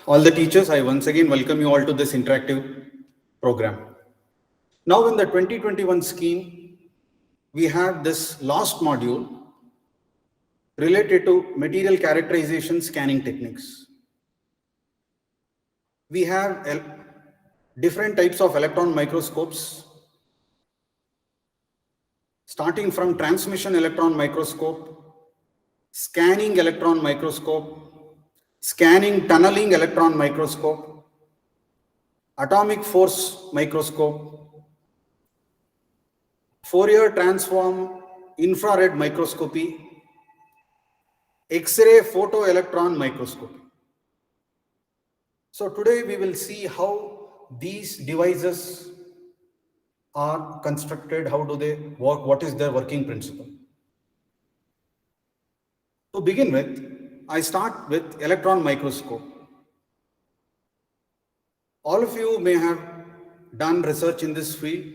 All the teachers, I once again welcome you all to this interactive program. Now in the 2021 scheme, we have this last module related to material characterization scanning techniques. We have different types of electron microscopes, starting from transmission electron microscope, scanning electron microscope, scanning tunneling electron microscope, atomic force microscope, Fourier transform infrared microscopy, X-ray photoelectron microscopy. So today we will see how these devices are constructed, how do they work, what is their working principle. To begin with, I start with electron microscope. All of you may have done research in this field.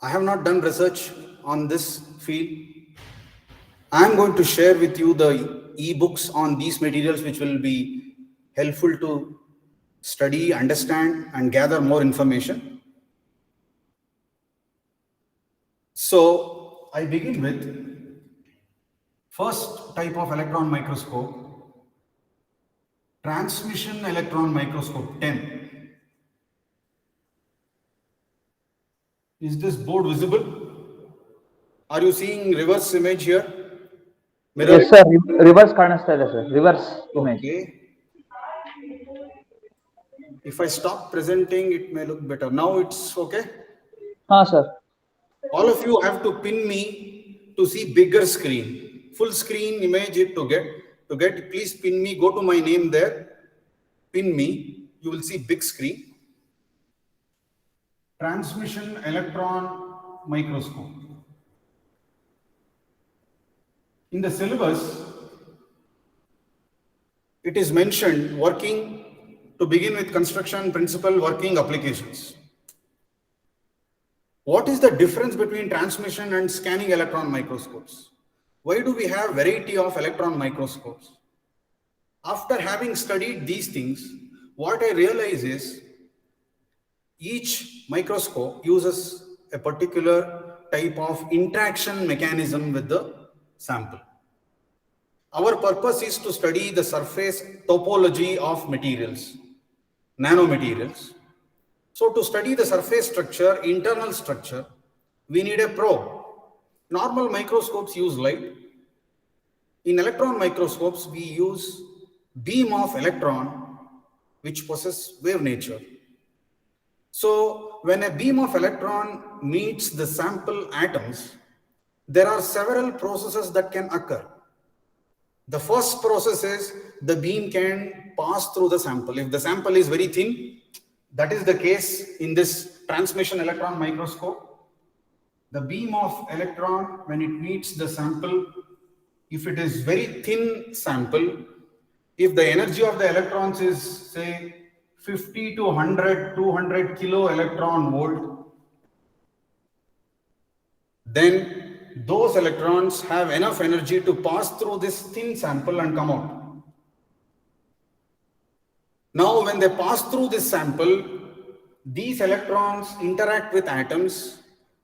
I have not done research on this field. I am going to share with you the e-books on these materials which will be helpful to study, understand, and gather more information. So I begin with first type of electron microscope, transmission electron microscope 10. Is this board visible? Are you seeing reverse image here? Mirror Yes, sir. Reverse ಕಾಣಿಸ್ತಾ ಇದೆ, sir. Reverse image. Okay. If I stop presenting, it may look better. Now it's okay? Sir. All of you have to pin me to see bigger screen. Full screen image it to get. Please pin me. Go to my name there. Pin me. You will see big screen. Transmission electron microscope. In the syllabus, it is mentioned working to begin with construction principle, working applications. What is the difference between transmission and scanning electron microscopes? Why do we have variety of electron microscopes? After having studied these things, what I realize is each microscope uses a particular type of interaction mechanism with the sample. Our purpose is to study the surface topology of materials, nanomaterials. So to study the surface structure, internal structure, we need a probe. Normal microscopes use light. In electron microscopes, we use beam of electron, which possess wave nature. So when a beam of electron meets the sample atoms, there are several processes that can occur. The first process is the beam can pass through the sample. If the sample is very thin, that is the case in this transmission electron microscope. The beam of electron, when it meets the sample, if it is very thin sample, if the energy of the electrons is say 50 to 100, 200 kilo electron volt, then those electrons have enough energy to pass through this thin sample and come out. Now, when they pass through this sample, these electrons interact with atoms.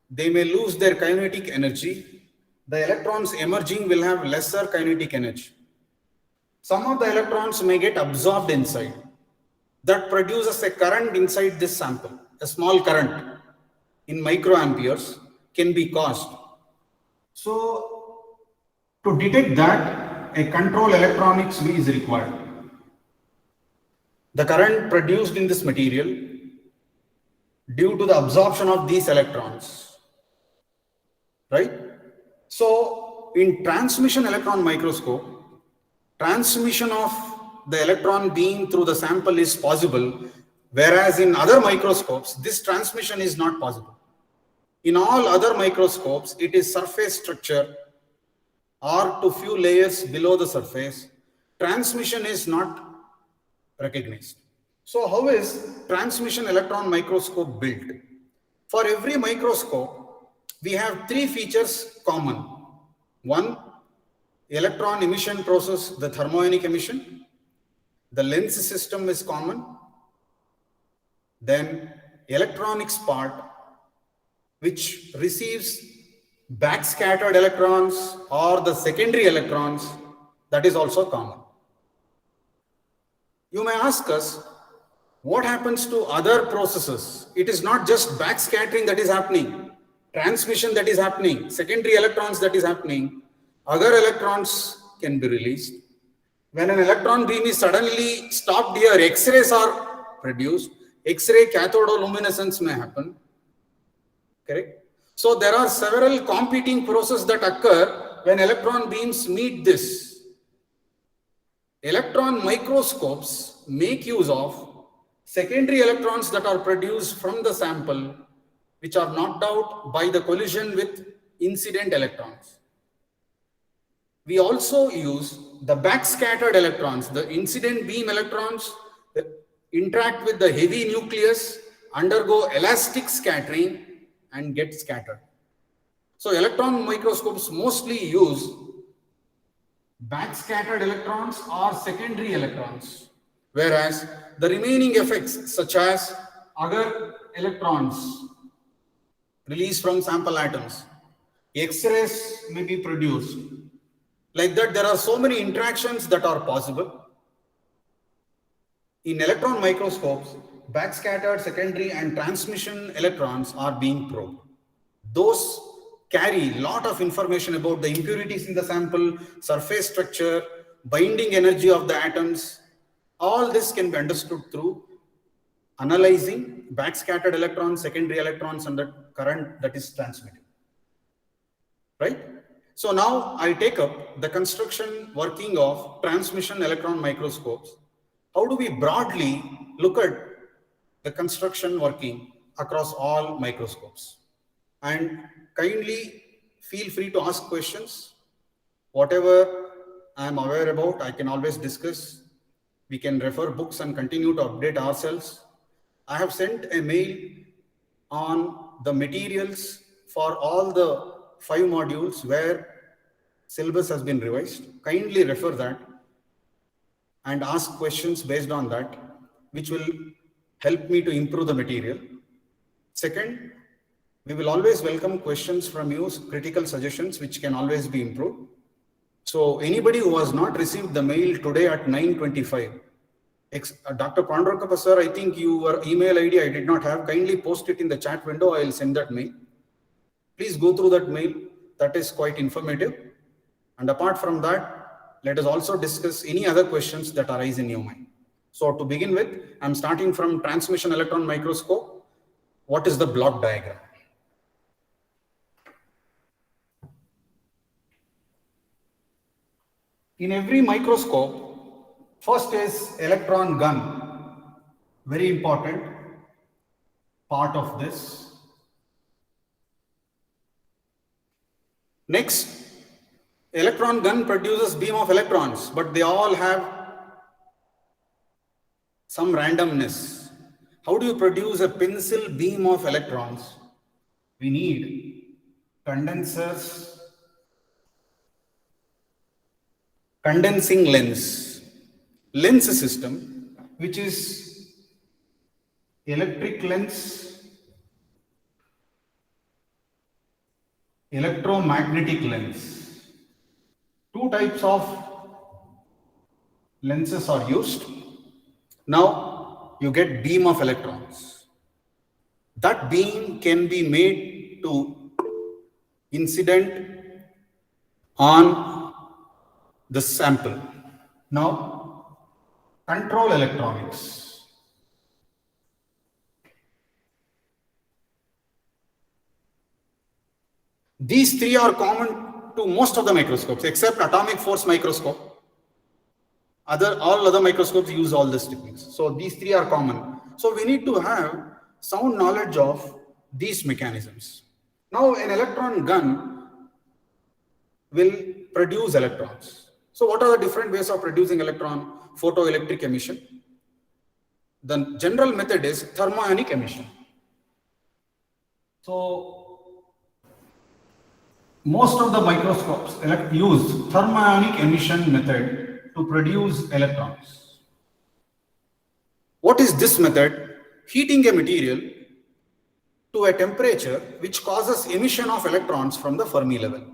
They may lose their kinetic energy. The electrons emerging will have lesser kinetic energy. Some of the electrons may get absorbed inside. That produces a current inside this sample. A small current in microamperes can be caused. So, to detect that, a control electronics is required. The current produced in this material due to the absorption of these electrons, right? So, in transmission electron microscope, transmission of the electron beam through the sample is possible, whereas in other microscopes, this transmission is not possible. In all other microscopes, it is surface structure or to few layers below the surface. Transmission is not recognized. So how is transmission electron microscope built? For every microscope, we have three features common. One, electron emission process, the thermionic emission. The lens system is common. Then electronics part, which receives backscattered electrons or the secondary electrons, that is also common. You may ask us, what happens to other processes? It is not just backscattering that is happening, transmission that is happening, secondary electrons that is happening. Other electrons can be released. When an electron beam is suddenly stopped here, X-rays are produced. X-ray cathodoluminescence may happen. Correct? So there are several competing processes that occur when electron beams meet this. Electron microscopes make use of secondary electrons that are produced from the sample, which are knocked out by the collision with incident electrons. We also use the backscattered electrons, the incident beam electrons that interact with the heavy nucleus, undergo elastic scattering and get scattered. So electron microscopes mostly use backscattered electrons or secondary electrons, whereas the remaining effects such as other electrons released from sample atoms, X-rays may be produced. Like that, there are so many interactions that are possible. In electron microscopes, backscattered, secondary and transmission electrons are being probed. Those carry a lot of information about the impurities in the sample, surface structure, binding energy of the atoms. All this can be understood through analyzing backscattered electrons, secondary electrons, and the current that is transmitted. Right? So now I take up the construction working of transmission electron microscopes. How do we broadly look at the construction working across all microscopes? And kindly feel free to ask questions. Whatever I am aware about, I can always discuss. We can refer books and continue to update ourselves. I have sent a mail on the materials for all the 5 modules where syllabus has been revised. Kindly refer that and ask questions based on that, which will help me to improve the material. Second, we will always welcome questions from you, critical suggestions, which can always be improved. So anybody who has not received the mail today at 9:25, Dr. Pandrakappa sir, I think your email ID I did not have. Kindly post it in the chat window. I will send that mail. Please go through that mail. That is quite informative. And apart from that, let us also discuss any other questions that arise in your mind. So to begin with, I'm starting from transmission electron microscope. What is the block diagram? In every microscope, first is electron gun, very important part of this. Next, electron gun produces beam of electrons, but they all have some randomness. How do you produce a pencil beam of electrons? We need condensers, condensing lens system, which is electric lens, electromagnetic lens. 2 types of lenses are used. Now you get beam of electrons. That beam can be made to incident on the sample. Now, control electronics. These 3 are common to most of the microscopes except atomic force microscope. All other microscopes use all these techniques. So these 3 are common. So we need to have sound knowledge of these mechanisms. Now an electron gun will produce electrons. So what are the different ways of producing electron? Photoelectric emission. The general method is thermionic emission. So most of the microscopes use thermionic emission method to produce electrons. What is this method? Heating a material to a temperature which causes emission of electrons from the Fermi level.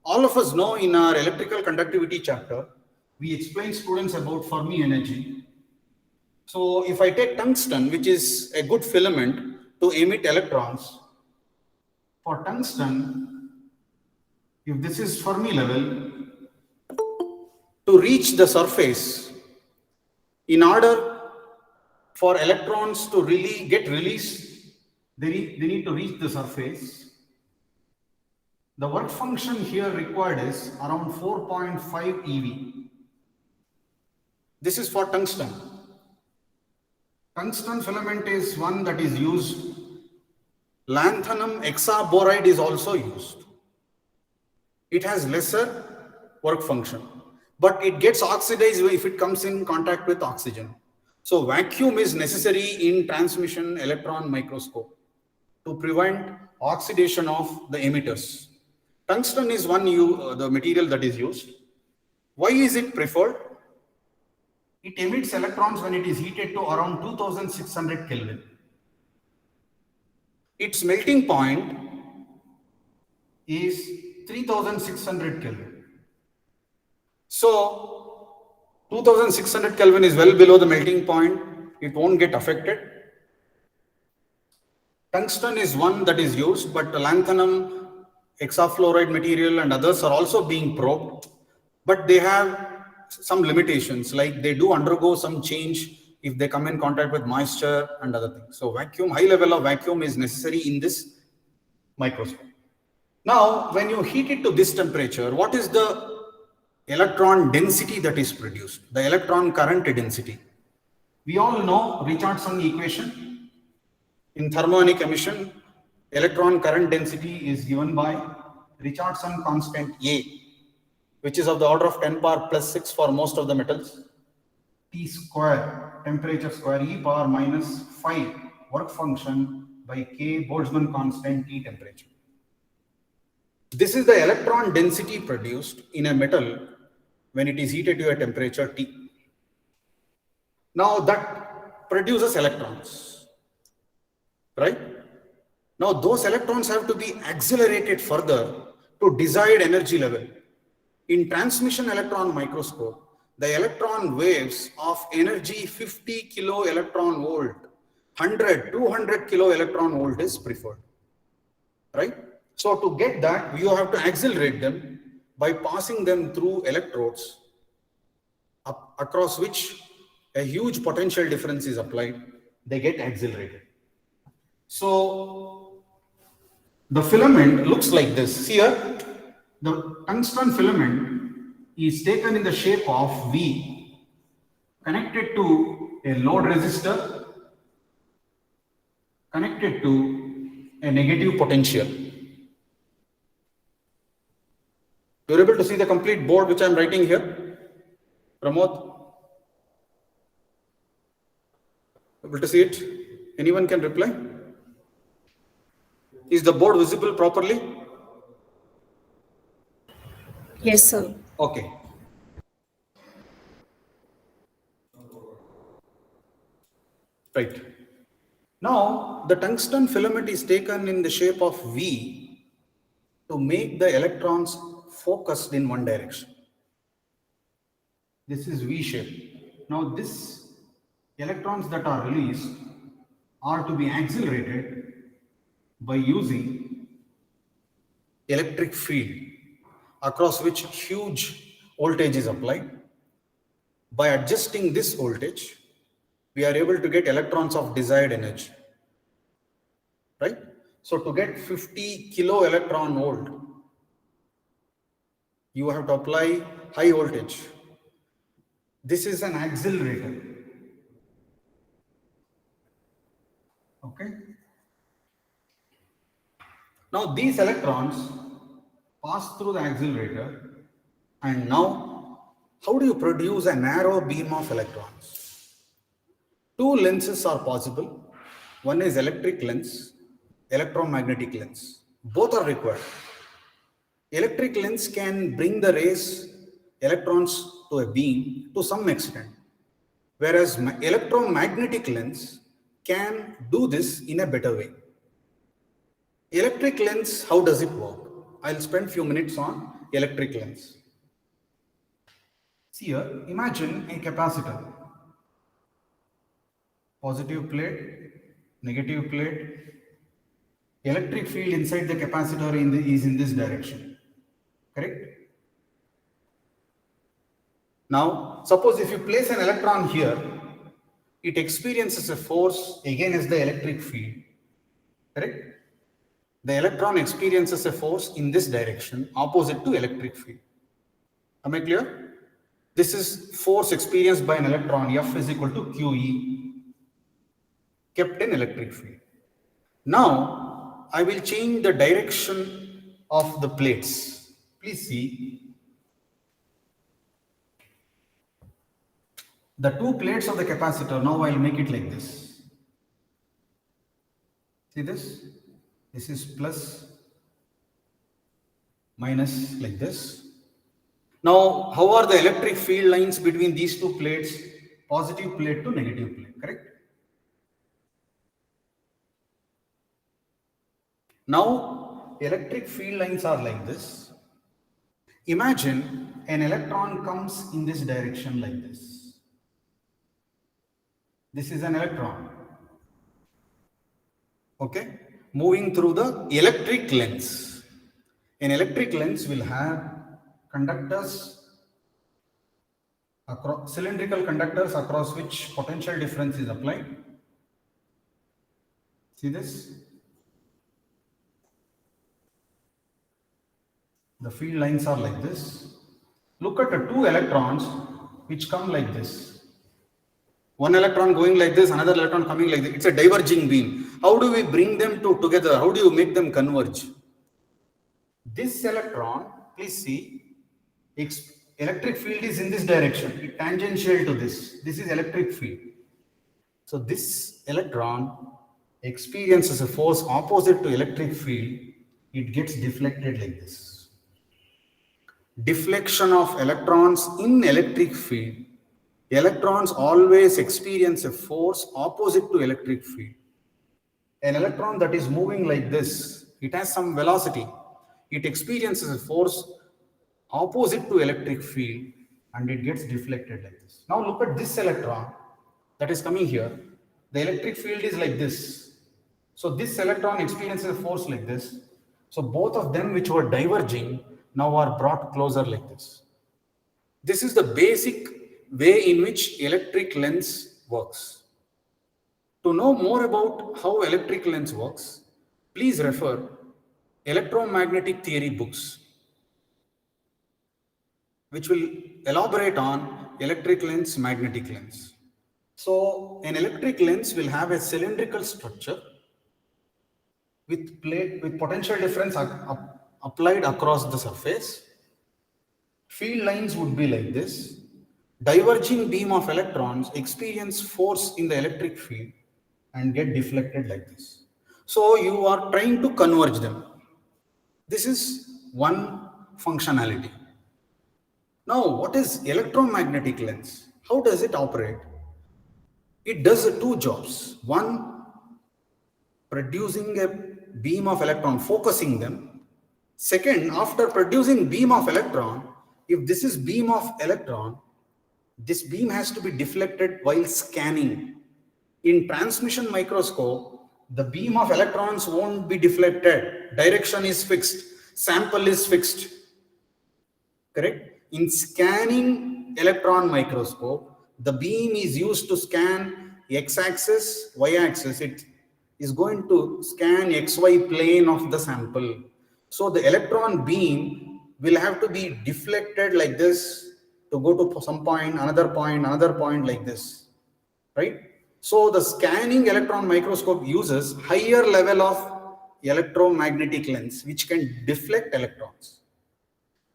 All of us know in our electrical conductivity chapter, we explain students about Fermi energy. So if I take tungsten, which is a good filament to emit electrons, for tungsten, if this is Fermi level, to reach the surface, in order for electrons to really get released, they need to reach the surface. The work function here required is around 4.5 eV. This is for tungsten. Tungsten filament is one that is used. Lanthanum hexaboride is also used. It has lesser work function, but it gets oxidized if it comes in contact with oxygen. So vacuum is necessary in transmission electron microscope to prevent oxidation of the emitters. Tungsten is the material that is used. Why is it preferred? It emits electrons when it is heated to around 2600 Kelvin. Its melting point is 3600 Kelvin. So 2600 Kelvin is well below the melting point. It won't get affected. Tungsten is one that is used, but lanthanum, hexafluoride material and others are also being probed, but they have some limitations, like they do undergo some change if they come in contact with moisture and other things. So vacuum, high level of vacuum is necessary in this microscope. Now, when you heat it to this temperature, what is the electron density that is produced? The electron current density. We all know Richardson equation. In thermionic emission, electron current density is given by Richardson constant A, which is of the order of 10 power plus 6 for most of the metals. T square, temperature square, e power minus 5 work function by K Boltzmann constant T temperature. This is the electron density produced in a metal when it is heated to a temperature T. Now that produces electrons, right? Now those electrons have to be accelerated further to desired energy level. In transmission electron microscope, the electron waves of energy 50 kilo electron volt, 100, 200 kilo electron volt is preferred, right? So to get that, you have to accelerate them by passing them through electrodes across which a huge potential difference is applied. They get accelerated. So the filament looks like this. Here, the tungsten filament is taken in the shape of V, connected to a load resistor, connected to a negative potential. You're able to see the complete board which I'm writing here? Pramod? Able to see it? Anyone can reply? Is the board visible properly? Yes, sir. Okay. Right. Now, the tungsten filament is taken in the shape of V to make the electrons focused in one direction. This is V shape. Now, this electrons that are released are to be accelerated by using electric field across which huge voltage is applied. By adjusting this voltage, we are able to get electrons of desired energy, right? So to get 50 kilo electron volt, you have to apply high voltage. This is an accelerator. Okay. Now these electrons pass through the accelerator, and now how do you produce a narrow beam of electrons? Two lenses are possible. One is electric lens, electromagnetic lens. Both are required. Electric lens can bring the rays, electrons to a beam to some extent, whereas electromagnetic lens can do this in a better way. Electric lens, how does it work? I'll spend few minutes on electric lens. See here, imagine a capacitor. Positive plate, negative plate. Electric field inside the capacitor is in this direction. Correct? Now, suppose if you place an electron here, it experiences a force against the electric field. Correct? The electron experiences a force in this direction opposite to electric field. Am I clear? This is force experienced by an electron, F is equal to QE, kept in electric field. Now, I will change the direction of the plates. Please see. The two plates of the capacitor, now I'll make it like this. See this? This is plus, minus like this. Now, how are the electric field lines between these two plates? Positive plate to negative plate, correct? Now, electric field lines are like this. Imagine an electron comes in this direction like this. This is an electron. Okay? Moving through the electric lens. An electric lens will have conductors, cylindrical conductors across which potential difference is applied. See this? The field lines are like this. Look at the two electrons which come like this. One electron going like this, another electron coming like this. It's a diverging beam. How do we bring them together? How do you make them converge? This electron, please see, electric field is in this direction. It's tangential to this. This is electric field. So this electron experiences a force opposite to electric field. It gets deflected like this. Deflection of electrons in electric field. Electrons always experience a force opposite to electric field. An electron that is moving like this, it has some velocity. It experiences a force opposite to electric field and it gets deflected like this. Now look at this electron that is coming here. The electric field is like this. So this electron experiences a force like this. So both of them which were diverging now are brought closer like this. This is the basic way in which electric lens works. To know more about how electric lens works, please refer electromagnetic theory books, which will elaborate on electric lens, magnetic lens. So an electric lens will have a cylindrical structure with potential difference applied across the surface. Field lines would be like this. Diverging beam of electrons experience force in the electric field and get deflected like this. So you are trying to converge them. This is one functionality. Now, what is electromagnetic lens? How does it operate? It does two jobs. One, producing a beam of electron, focusing them. Second, after producing beam of electron, if this is beam of electron, this beam has to be deflected while scanning. In transmission microscope, the beam of electrons won't be deflected. Direction is fixed. Sample is fixed. Correct? In scanning electron microscope, the beam is used to scan x-axis, y-axis. It is going to scan xy plane of the sample. So the electron beam will have to be deflected like this to go to some point, another point like this, right? So the scanning electron microscope uses higher level of electromagnetic lens, which can deflect electrons.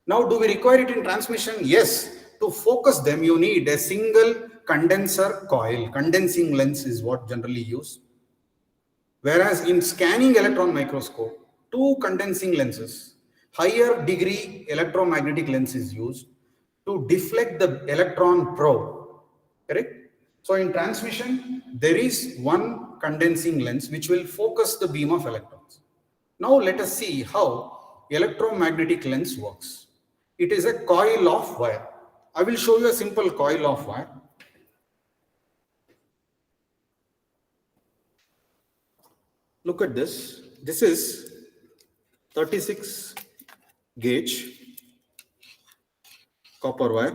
Now, do we require it in transmission? Yes. To focus them, you need a single condenser coil. Condensing lens is what generally used. Whereas in scanning electron microscope, two condensing lenses. higher degree electromagnetic lens is used to deflect the electron probe, correct? So in transmission, there is one condensing lens which will focus the beam of electrons. Now let us see how electromagnetic lens works. It is a coil of wire. I will show you a simple coil of wire. Look at this. This is 36 gauge copper wire.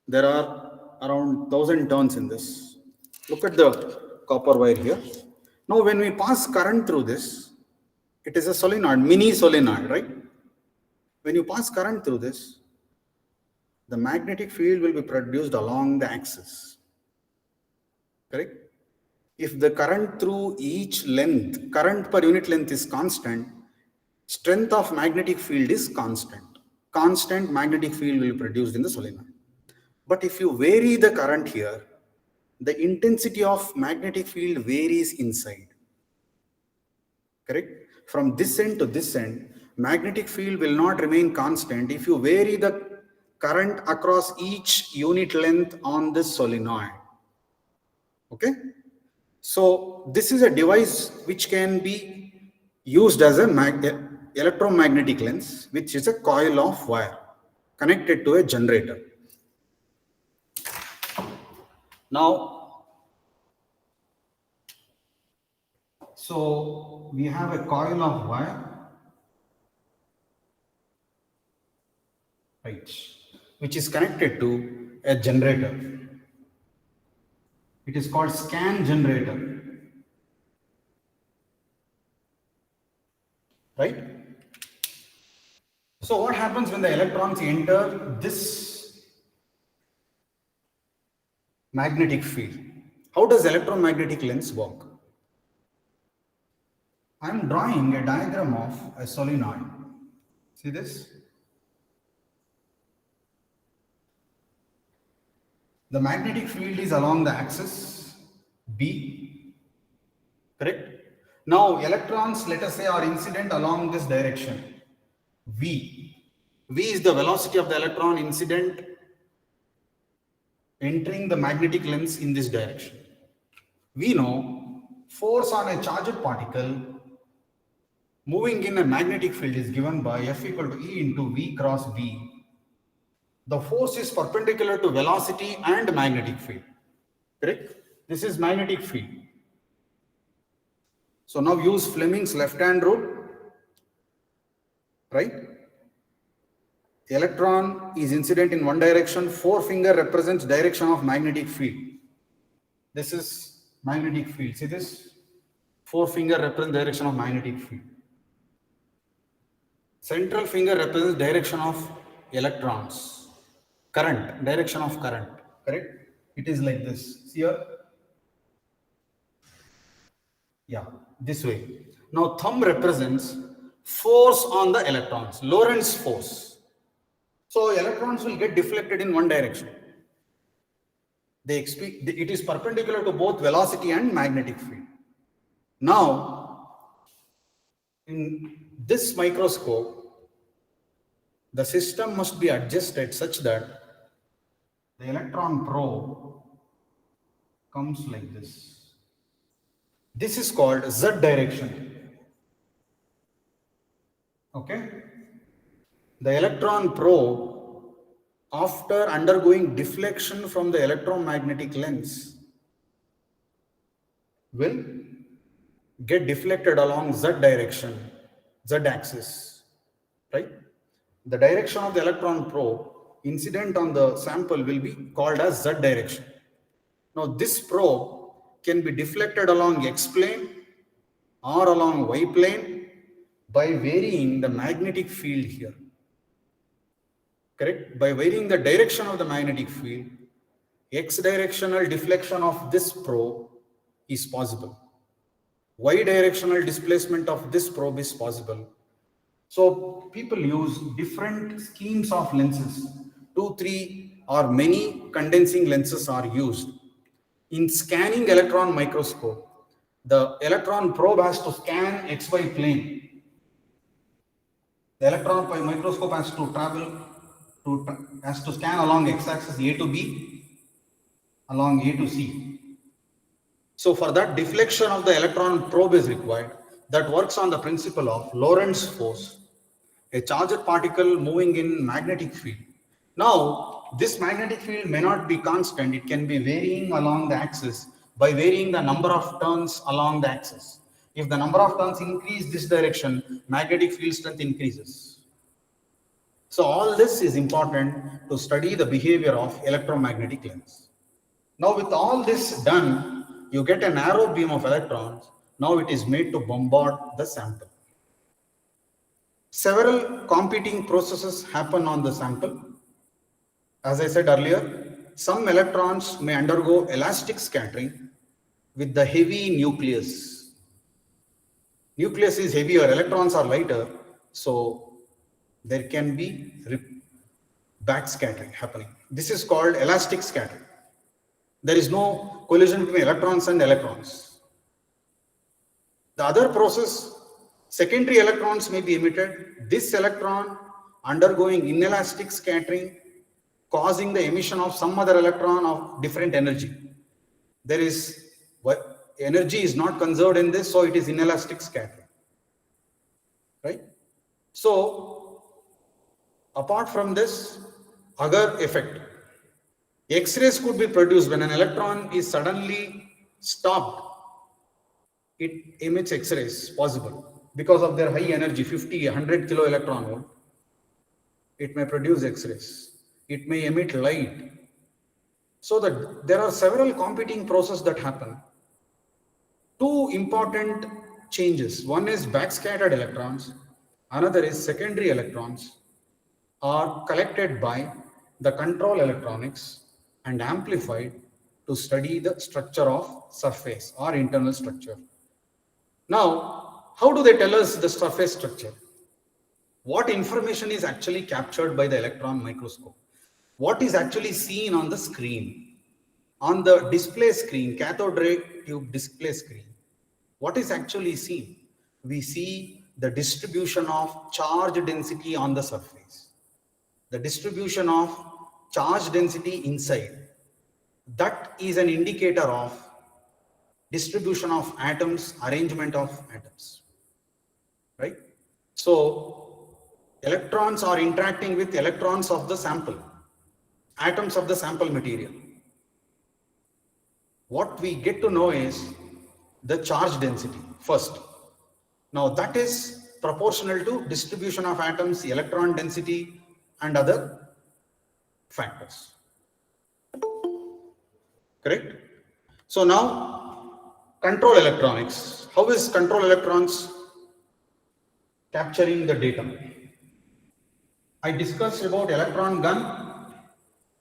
There are around 1000 turns in this. Look at the copper wire here. Now when we pass current through this, it is a solenoid, mini solenoid, right? When you pass current through this, the magnetic field will be produced along the axis, correct? If the current through each length, current per unit length is constant, strength of magnetic field is constant. Constant magnetic field will be produced in the solenoid. But if you vary the current here, the intensity of magnetic field varies inside, correct? From this end to this end, magnetic field will not remain constant if you vary the current across each unit length on this solenoid. Okay? So this is a device which can be used as a electromagnetic lens, which is a coil of wire connected to a generator. Now, so we have a coil of wire, right, which is connected to a generator. It is called scan generator, right? So what happens when the electrons enter this magnetic field? How does electromagnetic lens work? I am drawing a diagram of a solenoid. See this? The magnetic field is along the axis B, correct? Now electrons, let us say, are incident along this direction V. V is the velocity of the electron incident entering the magnetic lens in this direction. We know force on a charged particle moving in a magnetic field is given by F equal to E into V cross B. The force is perpendicular to velocity and magnetic field, correct? This is magnetic field. So now use Fleming's left-hand rule, right? The electron is incident in one direction, forefinger represents direction of magnetic field. This is magnetic field. See this? Forefinger represents direction of magnetic field. Central finger represents direction of electrons. Current, direction of current, correct? It is like this. See here? Yeah, this way. Now thumb represents force on the electrons, Lorentz force. So electrons will get deflected in one direction. It is perpendicular to both velocity and magnetic field. Now, in this microscope, the system must be adjusted such that the electron probe comes like this. This is called Z direction. Okay? The electron probe, after undergoing deflection from the electromagnetic lens, will get deflected along Z direction, Z axis, right? The direction of the electron probe incident on the sample will be called as Z direction. Now this probe can be deflected along X plane or along Y plane by varying the magnetic field here. Correct? By varying the direction of the magnetic field, X directional deflection of this probe is possible. Y directional displacement of this probe is possible. So people use different schemes of lenses. 2, 3 or many condensing lenses are used. In scanning electron microscope, the electron probe has to scan XY plane. The electron microscope has to travel has to scan along x-axis A to B, along A to C. So for that, deflection of the electron probe is required. That works on the principle of Lorentz force, a charged particle moving in magnetic field. Now, this magnetic field may not be constant. It can be varying along the axis by varying the number of turns along the axis. If the number of turns increase this direction, magnetic field strength increases. So all this is important to study the behavior of electromagnetic lens. Now with all this done, you get a narrow beam of electrons. Now it is made to bombard the sample. Several competing processes happen on the sample. As I said earlier, some electrons may undergo elastic scattering with the heavy nucleus. Nucleus is heavier, electrons are lighter, so there can be backscattering happening. This is called elastic scattering. There is no collision between electrons and electrons. The other process, secondary electrons may be emitted. This electron undergoing inelastic scattering, causing the emission of some other electron of different energy. There is energy is not conserved in this, so it is inelastic scattering. Right? So, apart from this, other effect. X-rays could be produced when an electron is suddenly stopped. It emits X-rays, possible, because of their high energy, 50, 100 kilo electron volt. It may produce X-rays. It may emit light. So that there are several competing processes that happen. Two important changes. One is backscattered electrons. Another is secondary electrons are collected by the control electronics and amplified to study the structure of surface or internal structure. Now, how do they tell us the surface structure? What information is actually captured by the electron microscope? What is actually seen on the screen? On the display screen, cathode ray tube display screen, what is actually seen? We see the distribution of charge density on the surface, the distribution of charge density inside. That is an indicator of distribution of atoms, arrangement of atoms, right? So electrons are interacting with electrons of the sample, atoms of the sample material. What we get to know is the charge density first. Now that is proportional to distribution of atoms, electron density, and other factors. Correct? So now control electronics. How is control electrons capturing the data? I discussed about electron gun,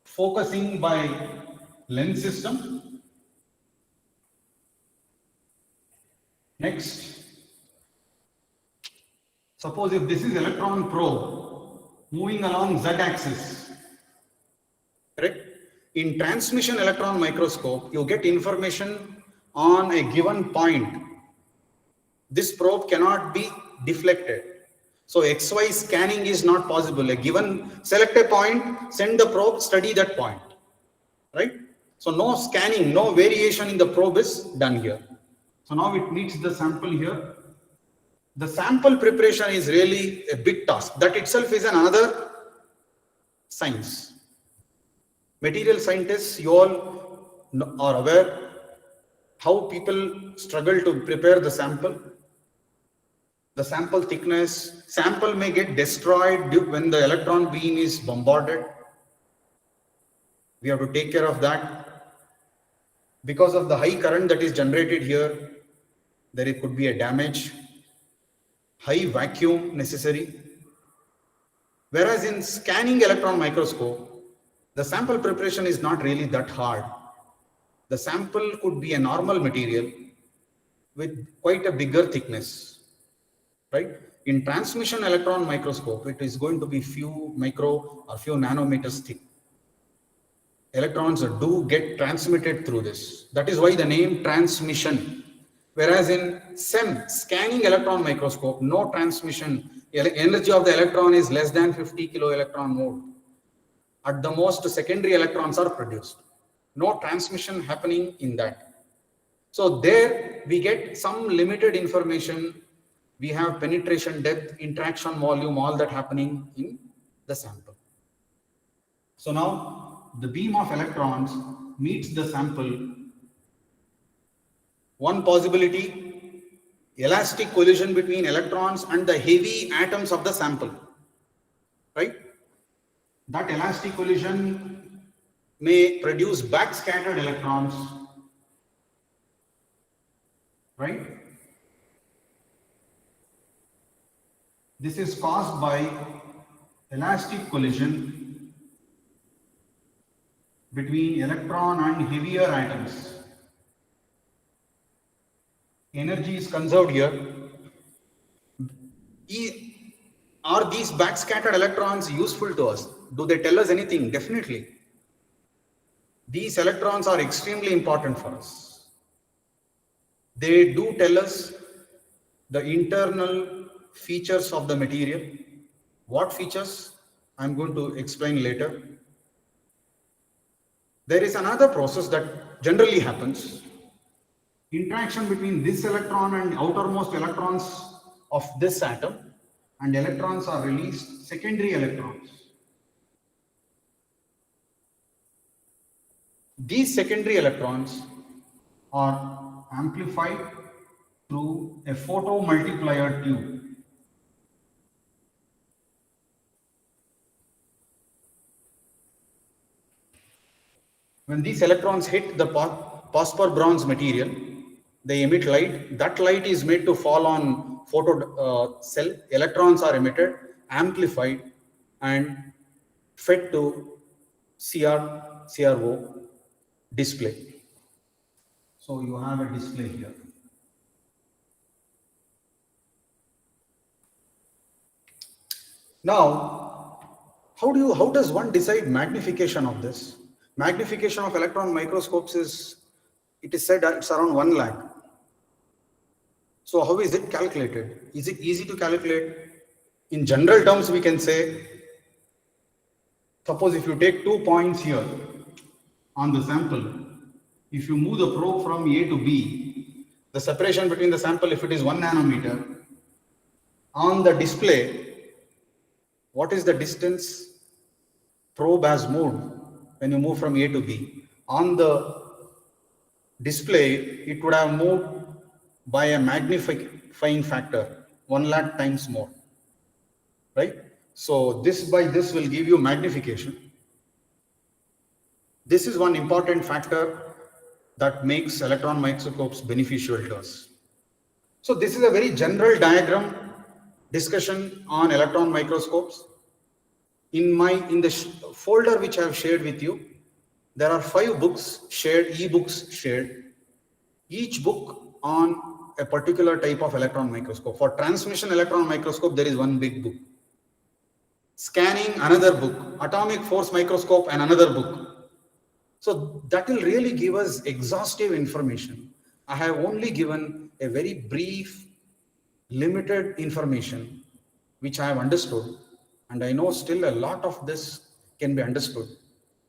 focusing by lens system. Next, suppose if this is electron probe moving along z-axis, correct? In transmission electron microscope, you get information on a given point. This probe cannot be deflected. So XY scanning is not possible. A given, select a point, send the probe, study that point, right? So no scanning, no variation in the probe is done here. So now it meets the sample here. The sample preparation is really a big task. That itself is another science. Material scientists, you all are aware how people struggle to prepare the sample. The sample thickness, sample may get destroyed when the electron beam is bombarded. We have to take care of that. Because of the high current that is generated here, there could be a damage, high vacuum necessary. Whereas in scanning electron microscope, the sample preparation is not really that hard. The sample could be a normal material with quite a bigger thickness, right? In transmission electron microscope, it is going to be few micro or few nanometers thick. Electrons do get transmitted through this. That is why the name transmission. Whereas in SEM, scanning electron microscope, no transmission energy of the electron is less than 50 kilo electron volt. At the most, secondary electrons are produced. No transmission happening in that. So there we get some limited information. We have penetration depth, interaction volume, all that happening in the sample. So now the beam of electrons meets the sample. One possibility, elastic collision between electrons and the heavy atoms of the sample, right? That elastic collision may produce backscattered electrons, right? This is caused by elastic collision between electron and heavier atoms. Energy is conserved here. Are these backscattered electrons useful to us? Do they tell us anything? Definitely. These electrons are extremely important for us. They do tell us the internal features of the material. What features? I'm going to explain later. There is another process that generally happens. Interaction between this electron and outermost electrons of this atom, and electrons are released, secondary electrons. These secondary electrons are amplified through a photomultiplier tube. When these electrons hit the phosphor bronze material, they emit light. That light is made to fall on photo cell. Electrons are emitted, amplified, and fed to CRO display. So you have a display here. Now, how does one decide magnification of this? Magnification of electron microscopes is, it is said it's around 1 lakh. So how is it calculated? Is it easy to calculate? In general terms, we can say, suppose if you take 2 points here on the sample, if you move the probe from A to B, the separation between the sample, if it is 1 nanometer, on the display, what is the distance probe has moved when you move from A to B? On the display, it would have moved by a magnifying factor 1 lakh times more, right? So this by this will give you magnification. This is one important factor that makes electron microscopes beneficial to us. So this is a very general diagram discussion on electron microscopes. In the folder which I have shared with you, there are 5 books shared, e-books shared, each book on a particular type of electron microscope. For transmission electron microscope, there is one big book. Scanning, another book. Atomic force microscope, and another book. So that will really give us exhaustive information. I have only given a very brief, limited information which I have understood, and I know still a lot of this can be understood.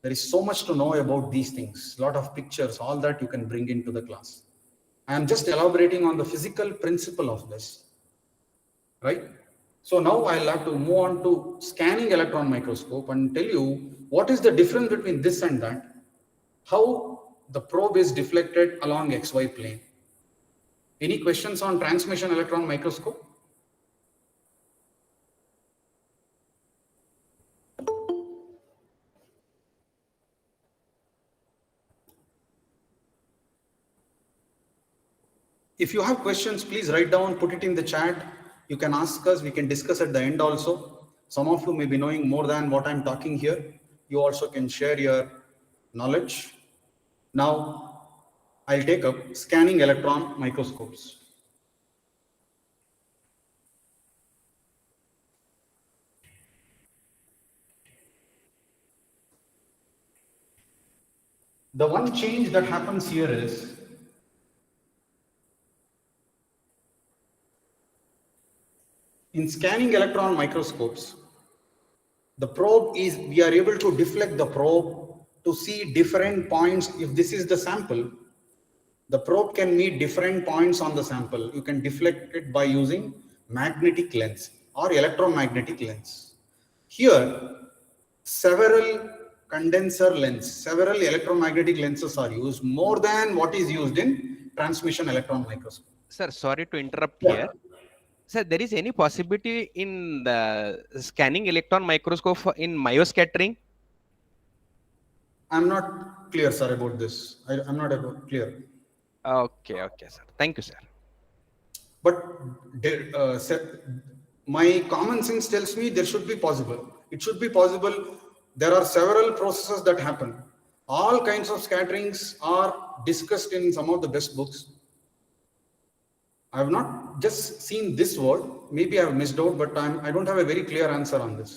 There is so much to know about these things, a lot of pictures, all that you can bring into the class. I am just elaborating on the physical principle of this, right? So now I'll have to move on to scanning electron microscope and tell you what is the difference between this and that, how the probe is deflected along XY plane. Any questions on transmission electron microscope? If you have questions, please write down, put it in the chat. You can ask us, we can discuss at the end also. Some of you may be knowing more than what I'm talking here. You also can share your knowledge. Now, I'll take up scanning electron microscopes. The one change that happens here is In scanning electron microscopes, the probe is, we are able to deflect the probe to see different points. If this is the sample, the probe can meet different points on the sample. You can deflect it by using magnetic lens or electromagnetic lens. Here, several condenser lens, several electromagnetic lenses are used, more than what is used in transmission electron microscope. Sir, sorry to interrupt Yeah. here. Sir, there is any possibility in the scanning electron microscope in myoscattering? I'm not clear, sir, about this. I'm not clear. Okay, sir. Thank you, sir. But my common sense tells me there should be possible. It should be possible. There are several processes that happen. All kinds of scatterings are discussed in some of the best books. I have not just seen this word. Maybe I have missed out, but I don't have a very clear answer on this.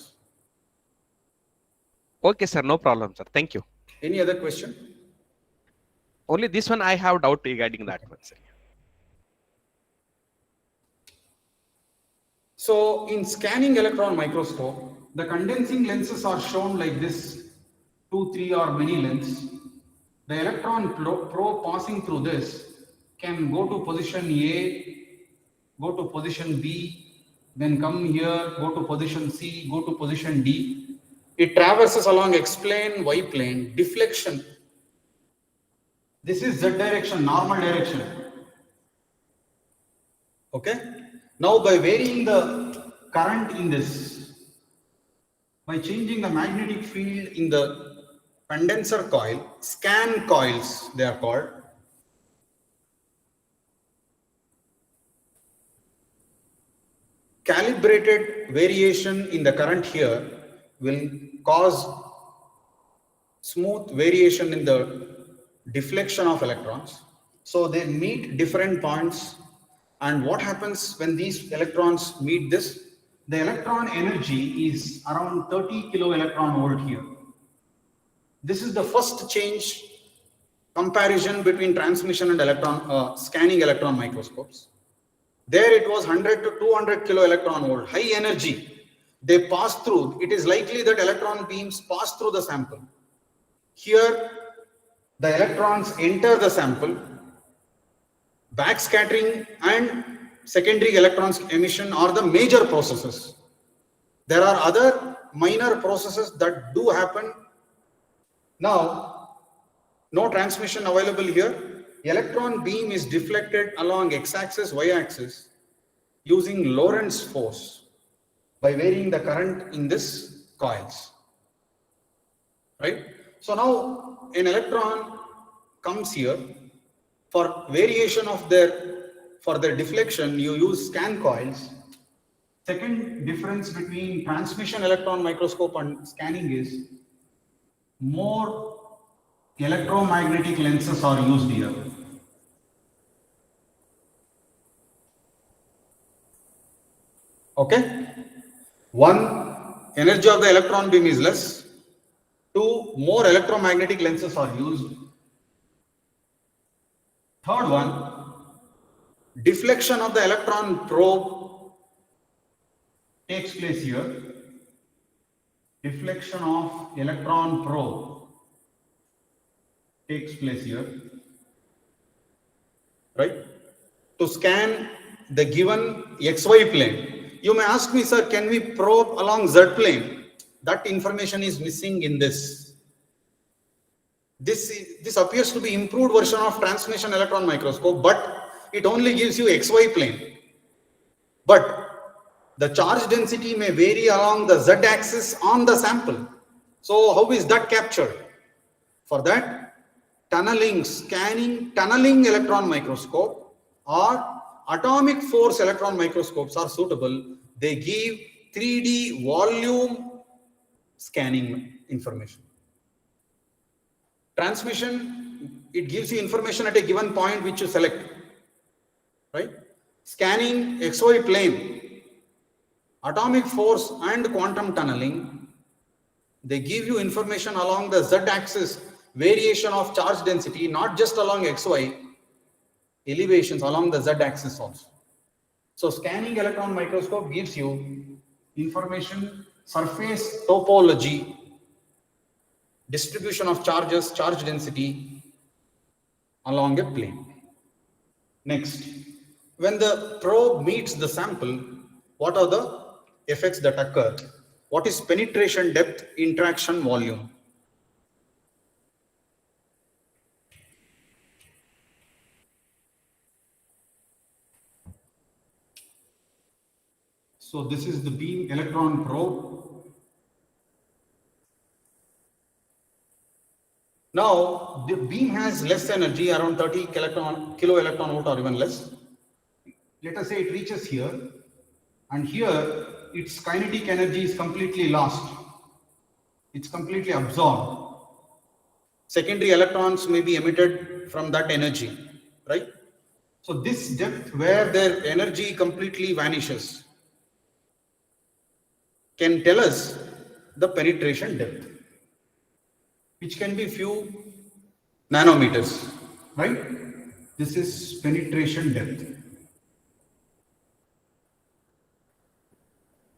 Okay, sir. No problem, sir. Thank you. Any other question? Only this one I have doubt regarding that one, sir. So in scanning electron microscope, the condensing lenses are shown like this, 2, 3 or many lenses. The electron probe passing through this can go to position A, go to position B, then come here, go to position C, go to position D. It traverses along X plane, Y plane, deflection. This is Z direction, normal direction. Okay. Now by varying the current in this, by changing the magnetic field in the condenser coil, scan coils they are called, calibrated variation in the current here will cause smooth variation in the deflection of electrons. So they meet different points. And what happens when these electrons meet this? The electron energy is around 30 kilo electron volt here. This is the first change comparison between transmission and scanning electron microscopes. There it was 100 to 200 kilo electron volt, high energy. They pass through. It is likely that electron beams pass through the sample. Here, the electrons enter the sample. Backscattering and secondary electrons emission are the major processes. There are other minor processes that do happen. Now, no transmission available here. Electron beam is deflected along x-axis, y-axis using Lorentz force by varying the current in this coils. Right? So now an electron comes here. For variation of for their deflection, you use scan coils. Second difference between transmission electron microscope and scanning is more electromagnetic lenses are used here. Okay? One, energy of the electron beam is less. Two, more electromagnetic lenses are used. Third one, deflection of the electron probe takes place here. Deflection of electron probe takes place here. Right? To scan the given XY plane. You may ask me, sir, can we probe along Z plane? That information is missing in this. This appears to be improved version of transmission electron microscope, but it only gives you XY plane. But the charge density may vary along the Z axis on the sample. So how is that captured? For that, tunneling electron microscope or atomic force electron microscopes are suitable. They give 3D volume scanning information. Transmission, it gives you information at a given point which you select, right? Scanning XY plane, atomic force and quantum tunneling, they give you information along the Z axis, variation of charge density, not just along XY, elevations along the Z axis also. So scanning electron microscope gives you information, surface topology, distribution of charges, charge density along a plane. Next, when the probe meets the sample, what are the effects that occur? What is penetration depth, interaction volume? So this is the beam electron probe. Now the beam has less energy, around 30 kilo electron volt or even less. Let us say it reaches here, and here its kinetic energy is completely lost. It's completely absorbed. Secondary electrons may be emitted from that energy, right? So this depth where their energy completely vanishes can tell us the penetration depth, which can be few nanometers, right? This is penetration depth.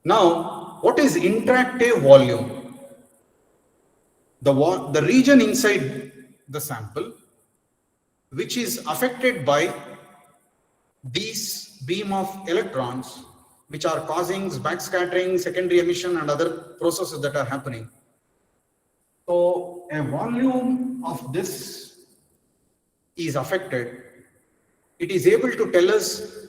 Now, what is interactive volume? The region inside the sample which is affected by these beam of electrons which are causing backscattering, secondary emission and other processes that are happening. So a volume of this is affected. It is able to tell us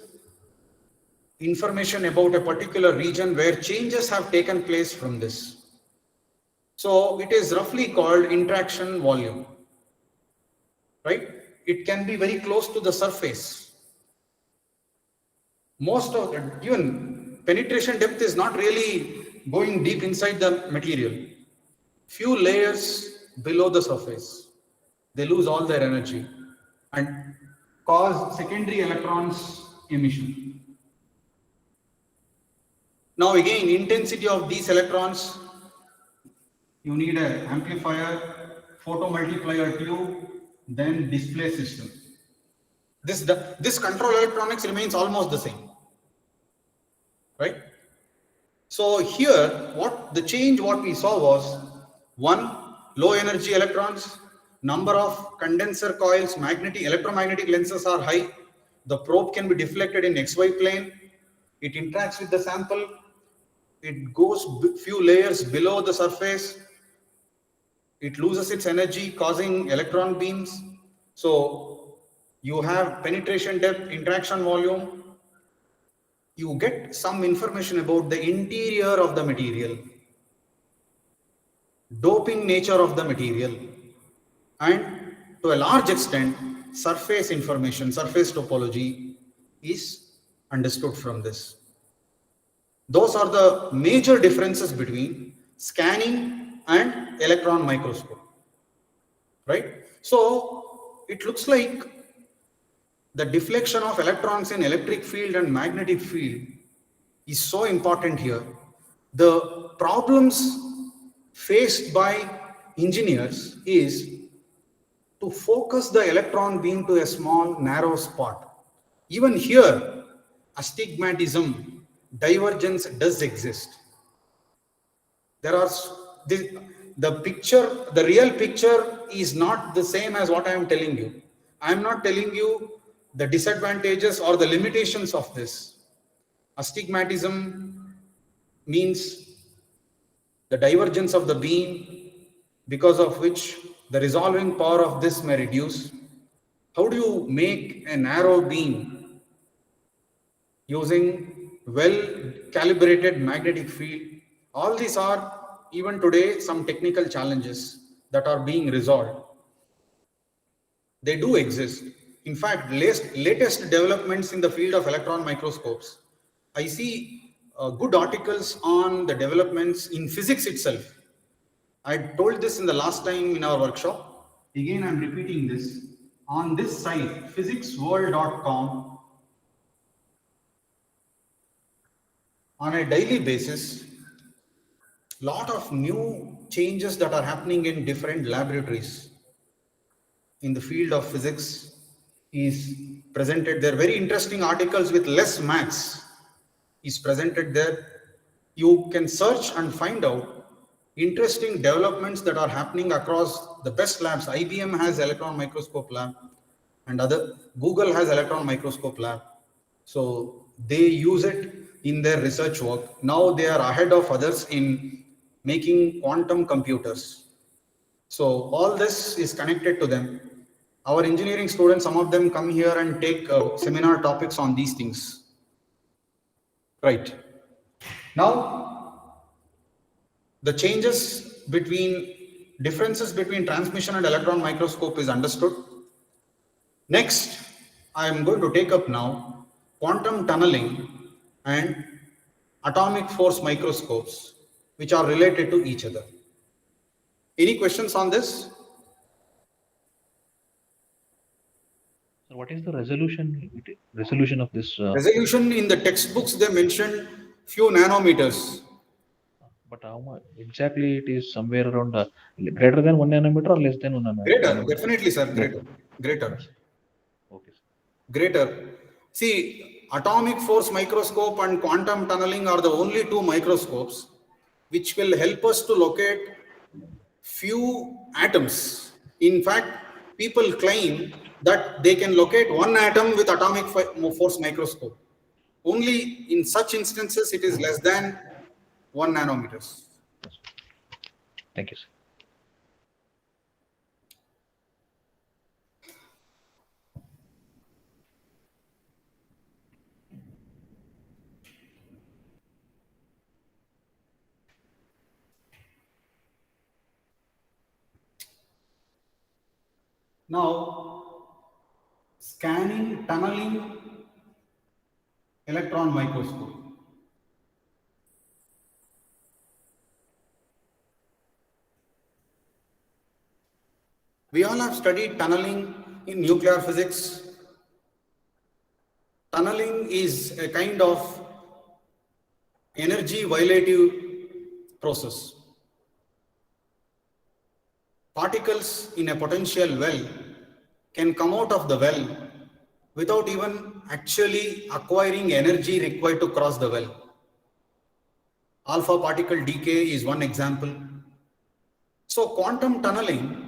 information about a particular region where changes have taken place from this. So it is roughly called interaction volume, right? It can be very close to the surface. Most of it, even penetration depth is not really going deep inside the material. Few layers below the surface, they lose all their energy and cause secondary electrons emission. Now again, intensity of these electrons, you need an amplifier, photomultiplier tube, then display system. This control electronics remains almost the same, right? So here, what we saw was one, low energy electrons, number of condenser coils, electromagnetic lenses are high. The probe can be deflected in XY plane. It interacts with the sample. It goes few layers below the surface. It loses its energy, causing electron beams. So you have penetration depth, interaction volume. You get some information about the interior of the material, doping nature of the material, and to a large extent, surface information, surface topology is understood from this. Those are the major differences between scanning and electron microscope, right? So it looks like the deflection of electrons in electric field and magnetic field is so important here. The problems faced by engineers is to focus the electron beam to a small narrow spot. Even here, astigmatism, divergence does exist. There are the real picture is not the same as what I am telling you. I am not telling you the disadvantages or the limitations of this. Astigmatism means the divergence of the beam, because of which the resolving power of this may reduce. How do you make a narrow beam using well calibrated magnetic field? All these are even today some technical challenges that are being resolved. They do exist. In fact, latest developments in the field of electron microscopes, I see good articles on the developments in physics itself. I told this in the last time in our workshop. Again, I'm repeating this. On this site, physicsworld.com, on a daily basis, lot of new changes that are happening in different laboratories in the field of physics, is presented there. Very interesting articles with less maths is presented there. You can search and find out interesting developments that are happening across the best labs. IBM has electron microscope lab, and other Google has electron microscope lab. So they use it in their research work. Now they are ahead of others in making quantum computers. So all this is connected to them. Our engineering students, some of them come here and take seminar topics on these things. Right. Now, the differences between transmission and electron microscope is understood. Next, I am going to take up now quantum tunneling and atomic force microscopes, which are related to each other. Any questions on this? So what is the resolution of this? Resolution in the textbooks, they mentioned few nanometers. But how much exactly? It is somewhere around greater than 1 nanometer or less than 1 Greater, nanometer? definitely, sir. Greater. Okay. Greater. See, atomic force microscope and quantum tunneling are the only two microscopes which will help us to locate few atoms. In fact, people claim that they can locate one atom with atomic force microscope. Only in such instances it is less than 1 nanometers. Thank you, sir. Now, scanning, tunneling, electron microscope. We all have studied tunneling in nuclear physics. Tunneling is a kind of energy violative process. Particles in a potential well can come out of the well without even actually acquiring energy required to cross the well. Alpha particle decay is one example. So quantum tunneling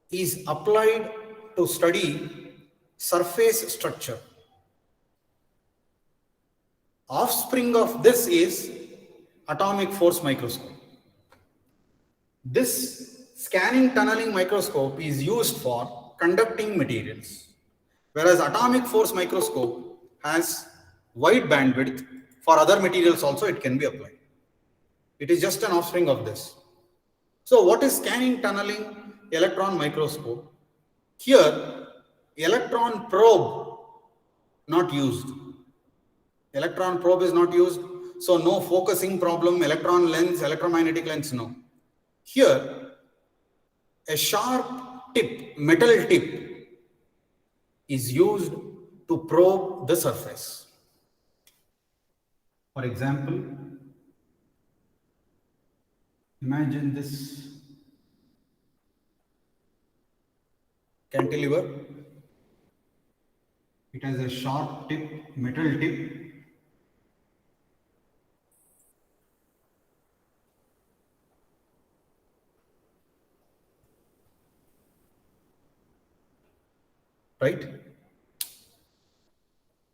is applied to study surface structure. Offspring of this is atomic force microscope. This scanning tunneling microscope is used for conducting materials, whereas atomic force microscope has wide bandwidth. For other materials also it can be applied. It is just an offspring of this. So what is scanning tunneling electron microscope? Here, electron probe not used. Electron probe is not used, so no focusing problem, electron lens, electromagnetic lens, no. Here, a sharp tip, metal tip is used to probe the surface. For example, imagine this cantilever. It has a sharp tip, metal tip. Right?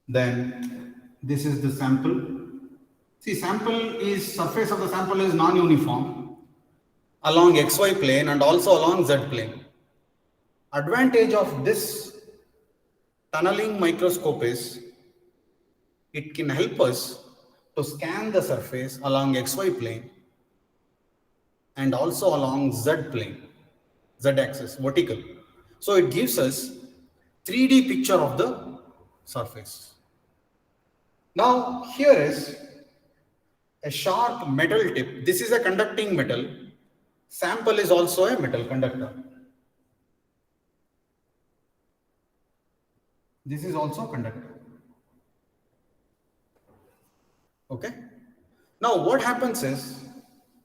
Then this is the sample. See, surface of the sample is non-uniform along XY plane and also along Z plane. Advantage of this tunneling microscope is it can help us to scan the surface along XY plane and also along Z plane, Z axis, vertical. So it gives us 3D picture of the surface. Now here is a sharp metal tip. This is a conducting metal. Sample is also a metal conductor. This is also conductor. Okay. Now what happens is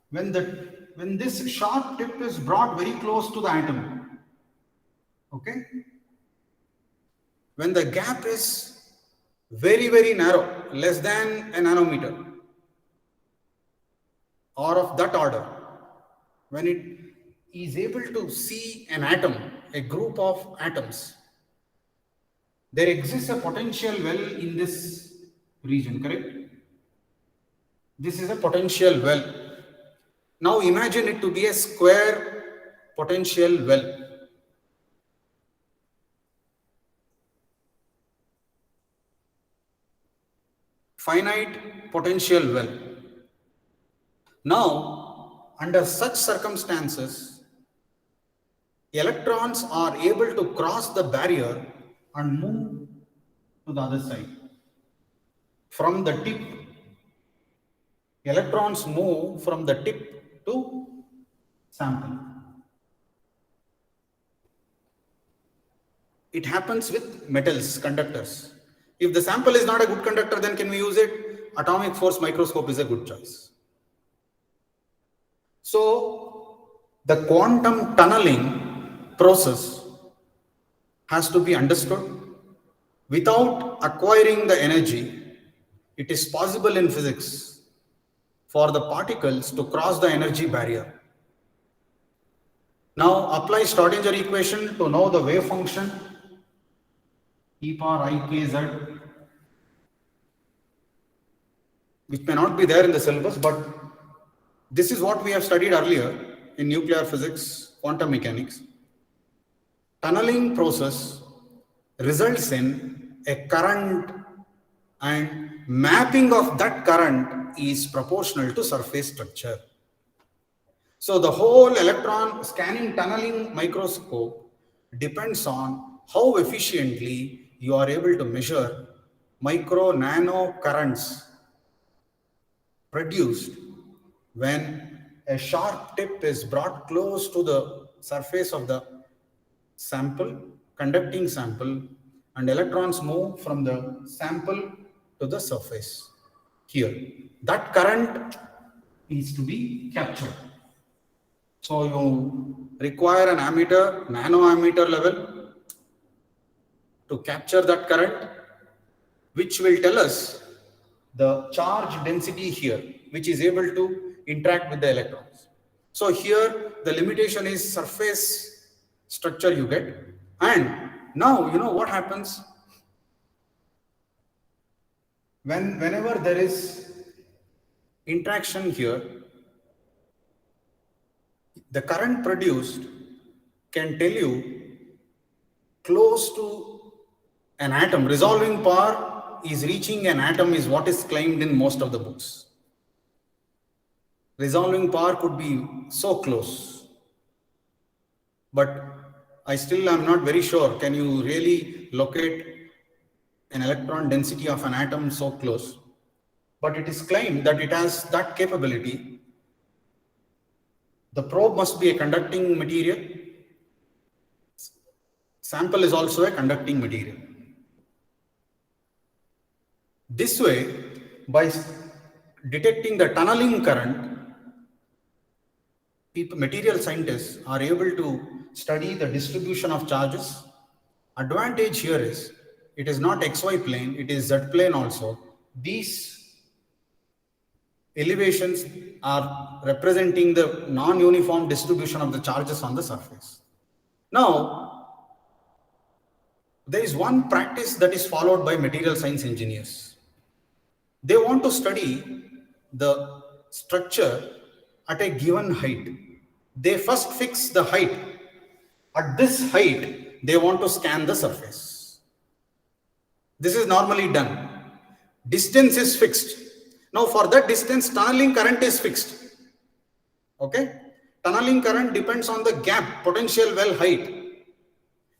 when this sharp tip is brought very close to the atom, okay, when the gap is very, very narrow, less than a nanometer or of that order, when it is able to see an atom, a group of atoms, there exists a potential well in this region, correct? This is a potential well. Now imagine it to be a square potential well. Finite potential well. Now, under such circumstances, electrons are able to cross the barrier and move to the other side. From the tip, electrons move from the tip to sample. It happens with metals, conductors. If the sample is not a good conductor, then can we use it? Atomic force microscope is a good choice. So, the quantum tunneling process has to be understood. Without acquiring the energy, it is possible in physics for the particles to cross the energy barrier. Now apply Schrodinger equation to know the wave function e power I k z, which may not be there in the syllabus, but this is what we have studied earlier in nuclear physics, quantum mechanics. Tunneling process results in a current, and mapping of that current is proportional to surface structure. So the whole electron scanning tunneling microscope depends on how efficiently you are able to measure micro nano currents produced when a sharp tip is brought close to the surface of the sample, conducting sample, and electrons move from the sample to the surface. Here, that current is to be captured. So you require an ammeter, nano ammeter level to capture that current, which will tell us the charge density here, which is able to interact with the electrons. So here the limitation is surface structure you get. And now you know what happens whenever there is interaction here. The current produced can tell you close to an atom. Resolving power is reaching an atom is what is claimed in most of the books. Resolving power could be so close. But I still am not very sure. Can you really locate an electron density of an atom so close? But it is claimed that it has that capability. The probe must be a conducting material. Sample is also a conducting material. This way, by detecting the tunneling current, material scientists are able to study the distribution of charges. Advantage here is, it is not XY plane, it is Z plane also. These elevations are representing the non-uniform distribution of the charges on the surface. Now, there is one practice that is followed by material science engineers. They want to study the structure at a given height. They first fix the height. At this height, they want to scan the surface. This is normally done. Distance is fixed. Now for that distance, tunneling current is fixed. Okay? Tunneling current depends on the gap, potential well height.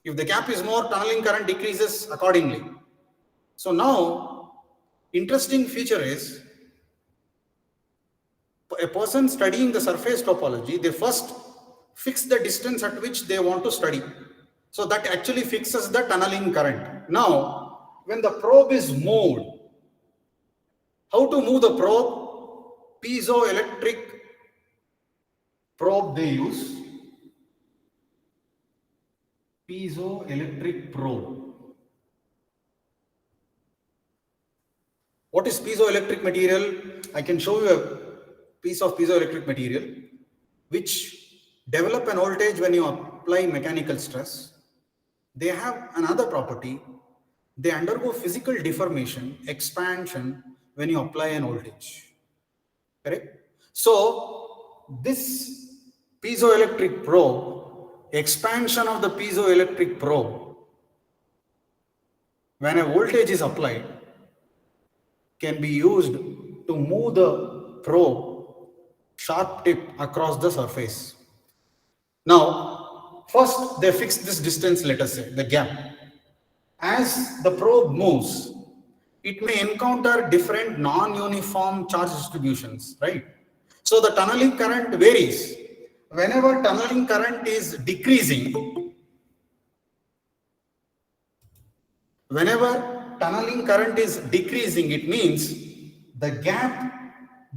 If the gap is more, tunneling current decreases accordingly. So now, interesting feature is, a person studying the surface topology, they first fix the distance at which they want to study. So that actually fixes the tunneling current. Now, when the probe is moved, how to move the probe? Piezoelectric probe they use. Piezoelectric probe. piezoelectric material, I can show you a piece of piezoelectric material which develop an voltage when you apply mechanical stress. They have another property. They undergo physical deformation, expansion when you apply an voltage. Correct? So this piezoelectric probe, expansion of the piezoelectric probe, when a voltage is applied, can be used to move the probe sharp tip across the surface. Now, first they fix this distance, let us say, the gap. As the probe moves, it may encounter different non-uniform charge distributions, right? So the tunneling current varies. Whenever tunneling current is decreasing, it means the gap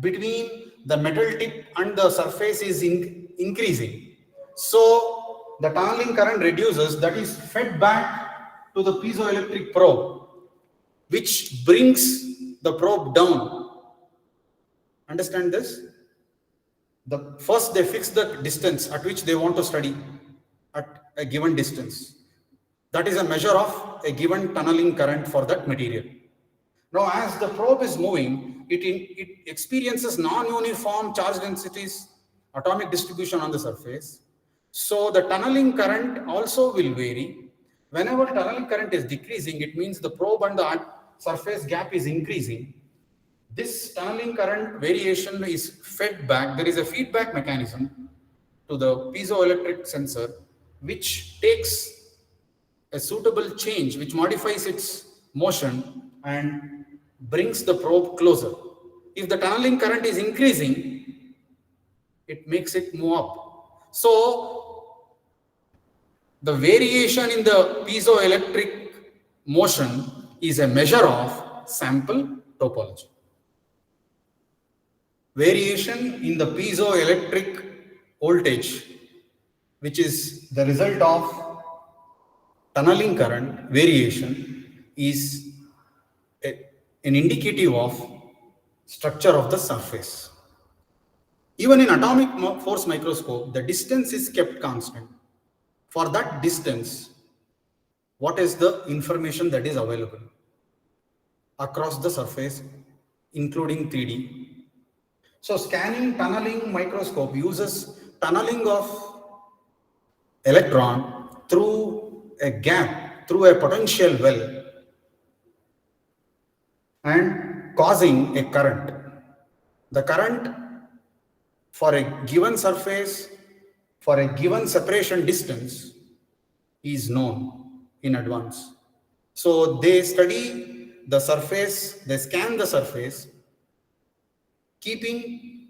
between the metal tip and the surface is increasing. So the tunneling current reduces, that is fed back to the piezoelectric probe, which brings the probe down. Understand this? First they fix the distance at which they want to study at a given distance. That is a measure of a given tunneling current for that material. Now, as the probe is moving, it experiences non-uniform charge densities, atomic distribution on the surface. So the tunneling current also will vary. Whenever tunneling current is decreasing, it means the probe and the surface gap is increasing. This tunneling current variation is fed back. There is a feedback mechanism to the piezoelectric sensor, which takes a suitable change, which modifies its motion and brings the probe closer. If the tunneling current is increasing, it makes it move up. So the variation in the piezoelectric motion is a measure of sample topology. Variation in the piezoelectric voltage, which is the result of tunneling current variation, is an indicative of structure of the surface. Even in atomic force microscope, the distance is kept constant. For that distance, what is the information that is available across the surface, including 3D? So scanning tunneling microscope uses tunneling of electron through a gap, through a potential well, and causing a current. The current for a given surface, for a given separation distance, is known in advance. So they study the surface, they scan the surface, keeping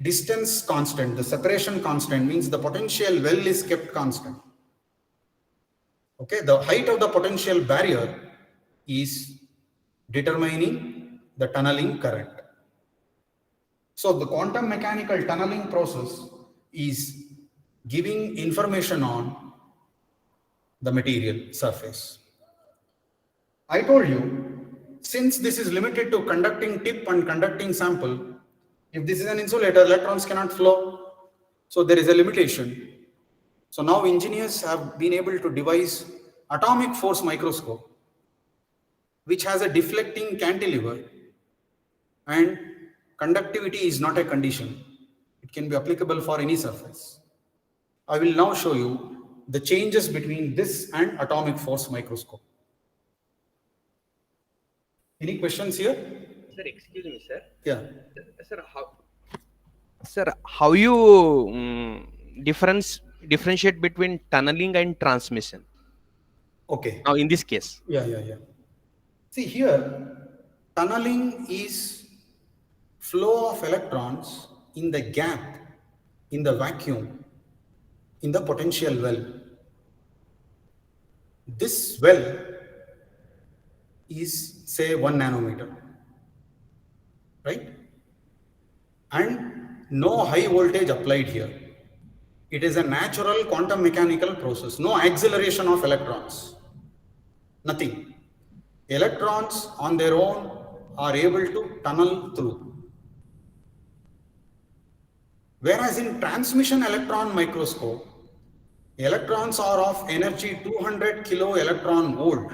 distance constant. The separation constant means the potential well is kept constant. Okay, the height of the potential barrier is determining the tunneling current. So the quantum mechanical tunneling process is giving information on the material surface. I told you, since this is limited to conducting tip and conducting sample, if this is an insulator, electrons cannot flow. So there is a limitation. So now engineers have been able to devise atomic force microscope, which has a deflecting cantilever, and conductivity is not a condition. It can be applicable for any surface. I will now show you the changes between this and atomic force microscope. Any questions here? Sir, excuse me, sir. Yeah. Sir, how you differentiate between tunneling and transmission? Okay. Now, in this case. Yeah. See here, tunneling is flow of electrons in the gap, in the vacuum, in the potential well. This well is, say, 1 nanometer, right? And no high voltage applied here. It is a natural quantum mechanical process. No acceleration of electrons. Nothing. Electrons on their own are able to tunnel through. Whereas in transmission electron microscope, electrons are of energy 200 kilo electron volt.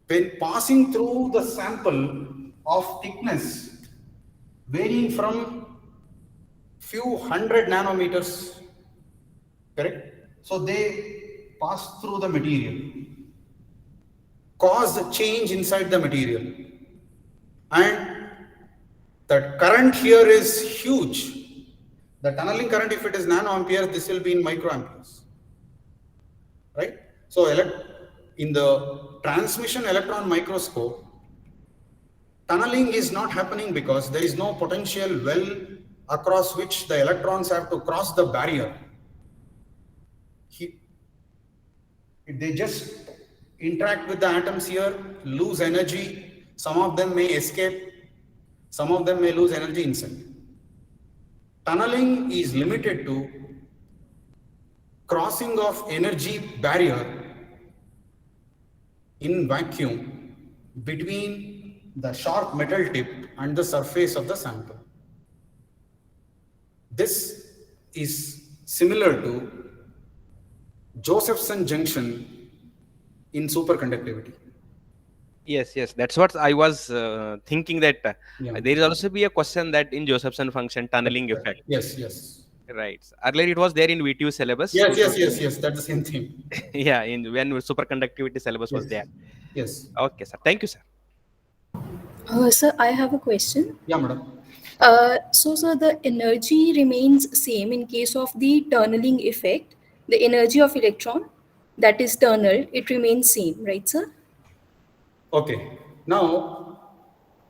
When passing through the sample of thickness varying from few hundred nanometers, correct? So they pass through the material, cause a change inside the material, and the current here is huge. The tunneling current, if it is nanoamperes, this will be in microamperes, right? So in the transmission electron microscope, tunneling is not happening because there is no potential well across which the electrons have to cross the barrier. They just interact with the atoms here, lose energy. Some of them may escape, some of them may lose energy inside. Tunneling is limited to crossing of energy barrier in vacuum between the sharp metal tip and the surface of the sample. This is similar to Josephson junction in superconductivity. Yes, yes, that's what I was thinking, that Yeah. there is also be a question that in Josephson function tunneling That's effect. Yes, yes. Right. Earlier it was there in VTU syllabus. Yes, yes, yes, yes. That's the same thing. Yeah, in when superconductivity syllabus was there. Yes. Okay, sir. Thank you, sir. Sir, I have a question. Yeah, madam. So, sir, the energy remains same in case of the tunneling effect. The energy of electron that is tunneled, it remains same, right, sir? Okay. Now,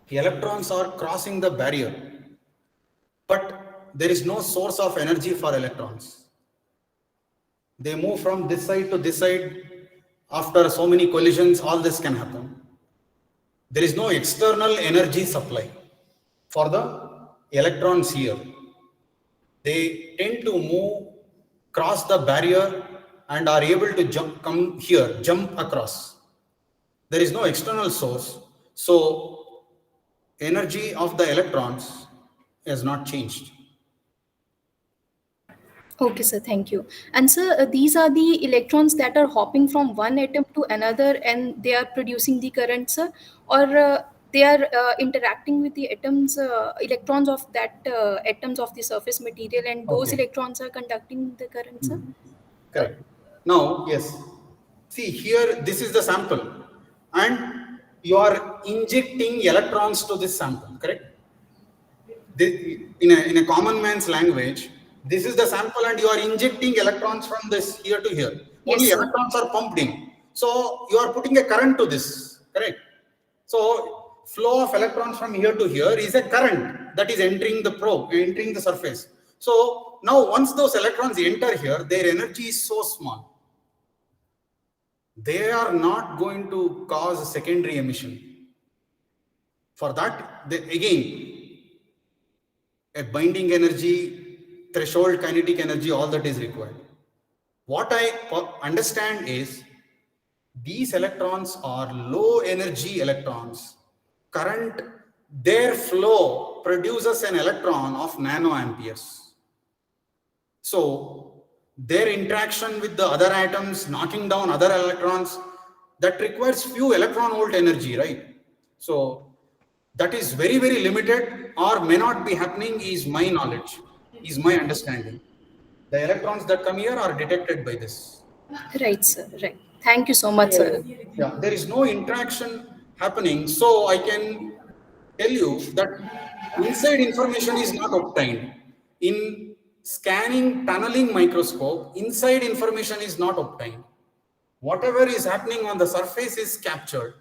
the electrons are crossing the barrier, but there is no source of energy for electrons. They move from this side to this side. After so many collisions, all this can happen. There is no external energy supply for the electrons here. They tend to move, cross the barrier, and are able to jump across. There is no external source, so energy of the electrons has not changed. Okay, sir, thank you. And sir, these are the electrons that are hopping from one atom to another and they are producing the current, sir? Or they are interacting with the atoms, electrons of that atoms of the surface material, and those Okay. electrons are conducting the current, sir? Correct. Now, yes. See here, this is the sample, and you are injecting electrons to this sample, correct? In a common man's language, this is the sample and you are injecting electrons from this here to here. Yes, Only sir. electrons are pumped in. So you are putting a current to this, correct? So flow of electrons from here to here is a current that is entering the probe, entering the surface. So now once those electrons enter here, their energy is so small. They are not going to cause a secondary emission. For that, again, a binding energy, threshold kinetic energy, all that is required. What I understand is these electrons are low energy electrons. Current, their flow produces an electron of nanoamperes. So their interaction with the other atoms, knocking down other electrons, that requires few electron volt energy, right? So that is very, very limited or may not be happening is my knowledge, is my understanding. The electrons that come here are detected by this. Right, sir, right. Thank you so much, sir. Yeah, there is no interaction happening. So I can tell you that inside information is not obtained. In scanning tunneling microscope, inside information is not obtained. Whatever is happening on the surface is captured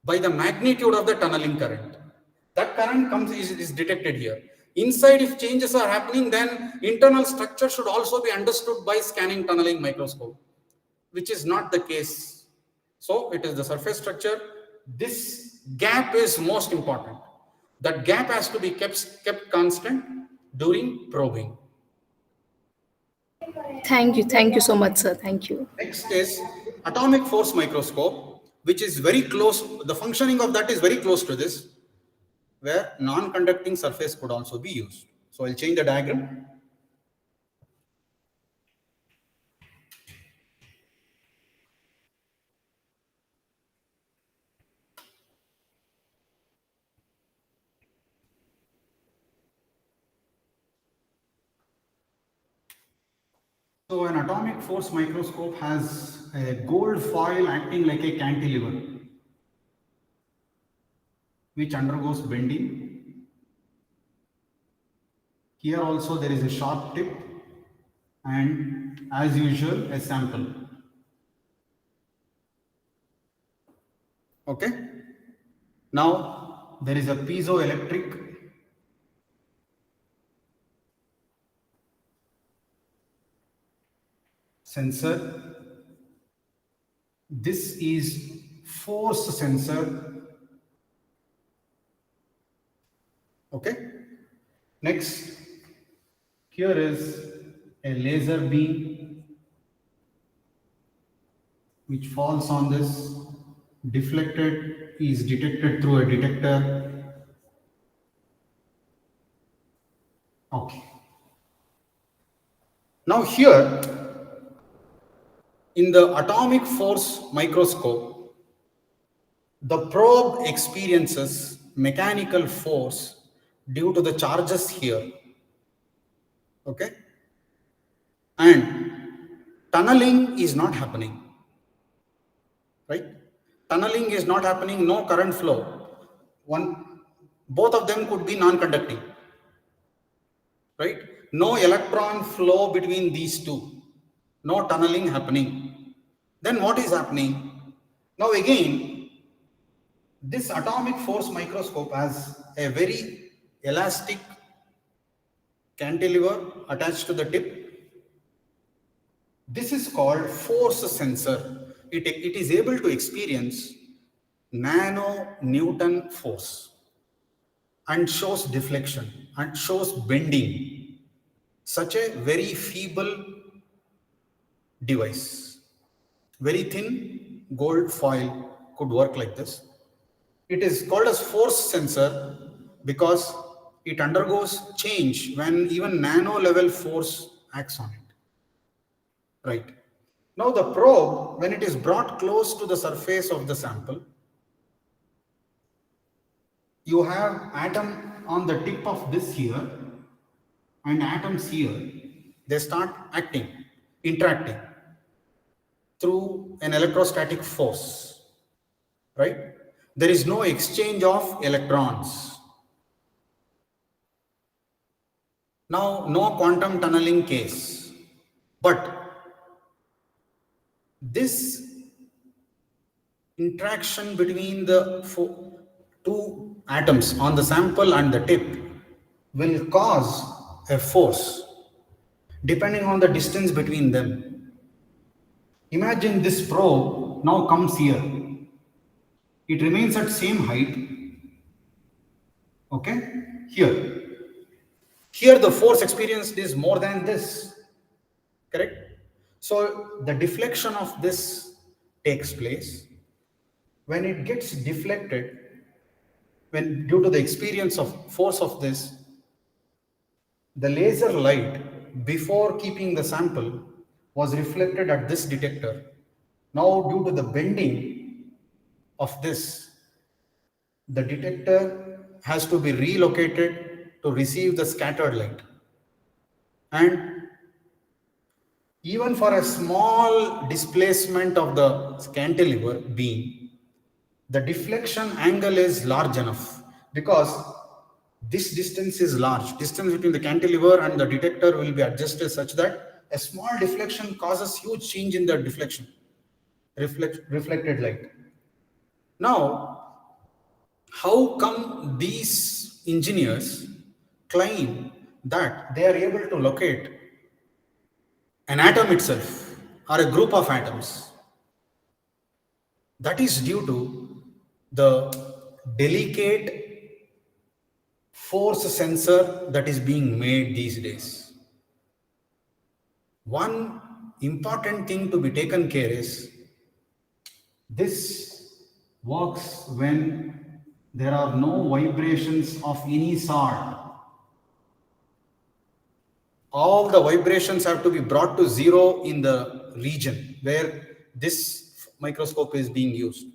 by the magnitude of the tunneling current. That current is detected here. Inside, if changes are happening, then internal structure should also be understood by scanning tunneling microscope, which is not the case. So it is the surface structure. This gap is most important. That gap has to be kept constant during probing. Thank you so much, sir. Thank you. Next is atomic force microscope, which is very close. The functioning of that is very close to this, where non-conducting surface could also be used. So I'll change the diagram. So an atomic force microscope has a gold foil acting like a cantilever, which undergoes bending. Here also there is a sharp tip and, as usual, a sample. Okay. Now there is a piezoelectric sensor. This is force sensor. Okay. Next, here is a laser beam which falls on this, deflected, is detected through a detector. Okay. Now here, in the atomic force microscope, the probe experiences mechanical force due to the charges here. Okay. And tunneling is not happening. Right? Tunneling is not happening, no current flow. Both of them could be non-conducting. Right? No electron flow between these two. No tunneling happening. Then what is happening? Now again, this atomic force microscope has a very elastic cantilever attached to the tip. This is called force sensor. It is able to experience nano-Newton force and shows deflection and shows bending. Such a very feeble device. Very thin gold foil could work like this. It is called as force sensor because it undergoes change when even nano level force acts on it. Right. Now the probe, when it is brought close to the surface of the sample, you have atom on the tip of this here and atoms here. They start acting, interacting through an electrostatic force. Right? There is no exchange of electrons. Now, no quantum tunneling case. But this interaction between the two atoms on the sample and the tip will cause a force depending on the distance between them. Imagine this probe now comes here. It remains at same height. Okay, here. Here the force experienced is more than this. Correct? So the deflection of this takes place. When it gets deflected, when due to the experience of force of this, the laser light before keeping the sample was reflected at this detector. Now due to the bending of this, the detector has to be relocated to receive the scattered light. And even for a small displacement of the cantilever beam, the deflection angle is large enough because this distance is large. Distance between the cantilever and the detector will be adjusted such that a small deflection causes huge change in the deflection, reflected light. Now, how come these engineers claim that they are able to locate an atom itself or a group of atoms? That is due to the delicate force sensor that is being made these days. One important thing to be taken care is this works when there are no vibrations of any sort. All the vibrations have to be brought to zero in the region where this microscope is being used.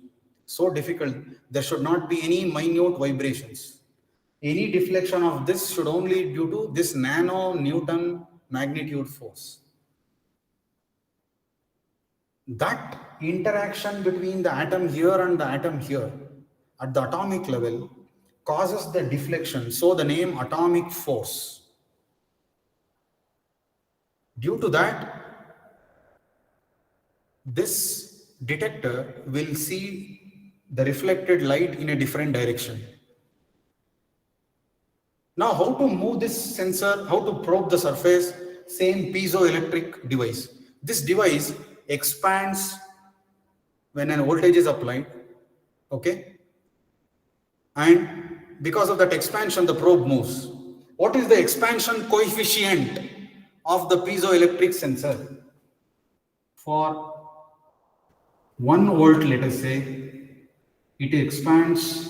So difficult. There should not be any minute vibrations. Any deflection of this should only due to this nano Newton magnitude force. That interaction between the atom here and the atom here at the atomic level causes the deflection. So the name atomic force. Due to that, this detector will see the reflected light in a different direction. Now, how to move this sensor, how to probe the surface, same piezoelectric device. This device expands when an voltage is applied, okay? And because of that expansion, the probe moves. What is the expansion coefficient of the piezoelectric sensor? For 1 volt, let us say, it expands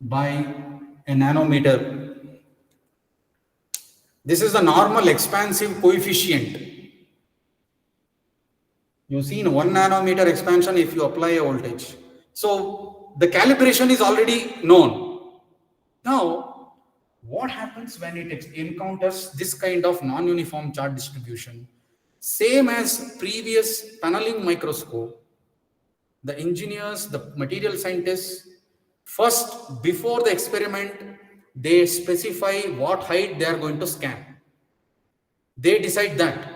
by a nanometer. This is the normal expansive coefficient. You see in 1 nanometer expansion if you apply a voltage. So the calibration is already known. Now, what happens when it encounters this kind of non-uniform charge distribution? Same as previous tunneling microscope, the engineers, the material scientists, first, before the experiment, they specify what height they are going to scan. They decide that.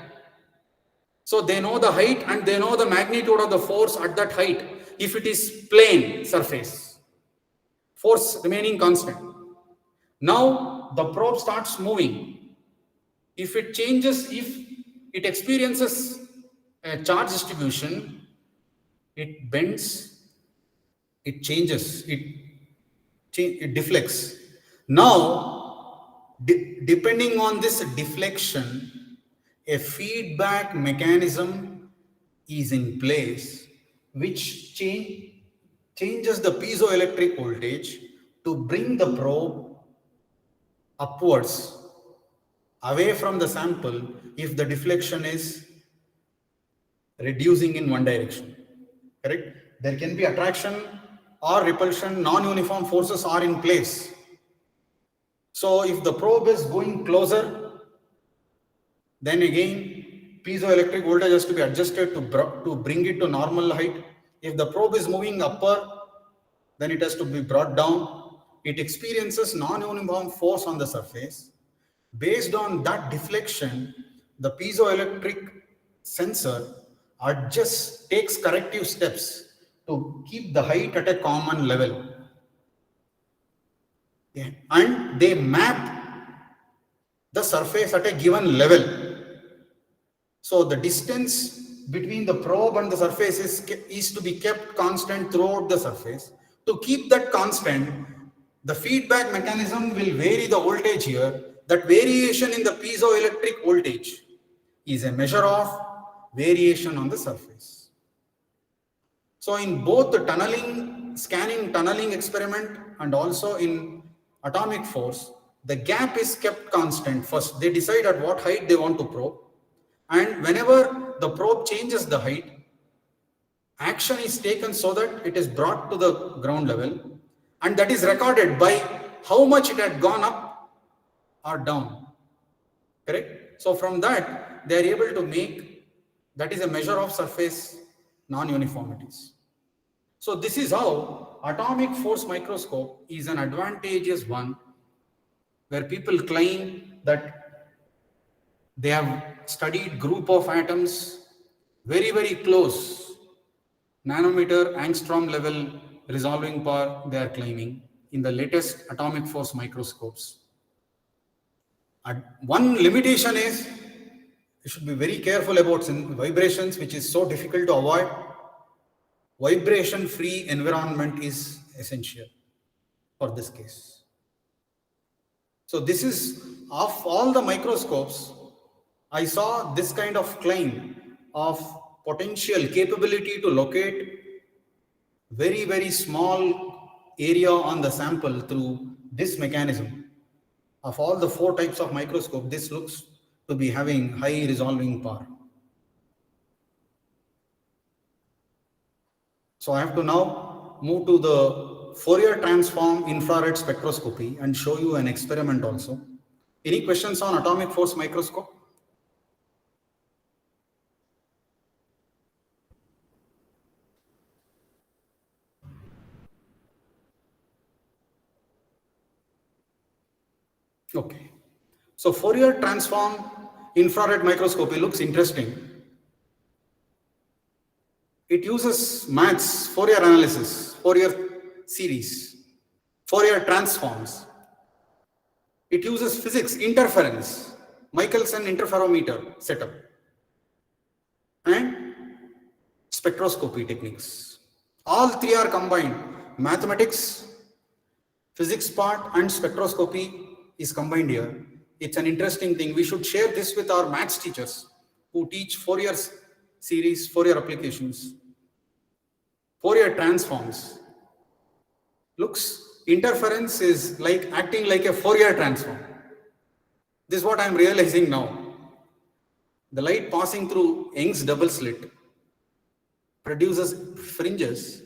So they know the height and they know the magnitude of the force at that height. If it is plane surface, force remaining constant. Now the probe starts moving. If it changes, if it experiences a charge distribution, it bends, it changes, it deflects. Now, depending on this deflection, a feedback mechanism is in place which changes the piezoelectric voltage to bring the probe upwards, away from the sample if the deflection is reducing in one direction. Correct? There can be attraction or repulsion, non-uniform forces are in place. So if the probe is going closer, then again piezoelectric voltage has to be adjusted to bring it to normal height. If the probe is moving upper, then it has to be brought down. It experiences non-uniform force on the surface. Based on that deflection, the piezoelectric sensor takes corrective steps to keep the height at a common level. Yeah. And they map the surface at a given level. So the distance between the probe and the surface is to be kept constant throughout the surface. To keep that constant, the feedback mechanism will vary the voltage here. That variation in the piezoelectric voltage is a measure of variation on the surface. So in both the scanning tunneling experiment and also in atomic force, the gap is kept constant. First, they decide at what height they want to probe. And whenever the probe changes the height, action is taken so that it is brought to the ground level. And that is recorded by how much it had gone up or down. Correct? So from that, they are able to make, that is a measure of surface non-uniformities. So this is how atomic force microscope is an advantageous one, where people claim that they have studied group of atoms very, very close, nanometer, angstrom level resolving power they are claiming in the latest atomic force microscopes. One limitation is you should be very careful about vibrations, which is so difficult to avoid. Vibration-free environment is essential for this case. So this is, of all the microscopes, I saw this kind of claim of potential capability to locate very, very small area on the sample through this mechanism. Of all the 4 types of microscope, this looks to be having high resolving power. So I have to now move to the Fourier transform infrared spectroscopy and show you an experiment also. Any questions on atomic force microscope? Okay. So Fourier transform infrared microscopy looks interesting. It uses maths, Fourier analysis, Fourier series, Fourier transforms. It uses physics, interference, Michelson interferometer setup, and spectroscopy techniques. All 3 are combined. Mathematics, physics part, and spectroscopy is combined here. It's an interesting thing. We should share this with our maths teachers who teach Fourier series, Fourier applications. Fourier transforms. Looks, interference is like acting like a Fourier transform. This is what I'm realizing now. The light passing through Young's double slit produces fringes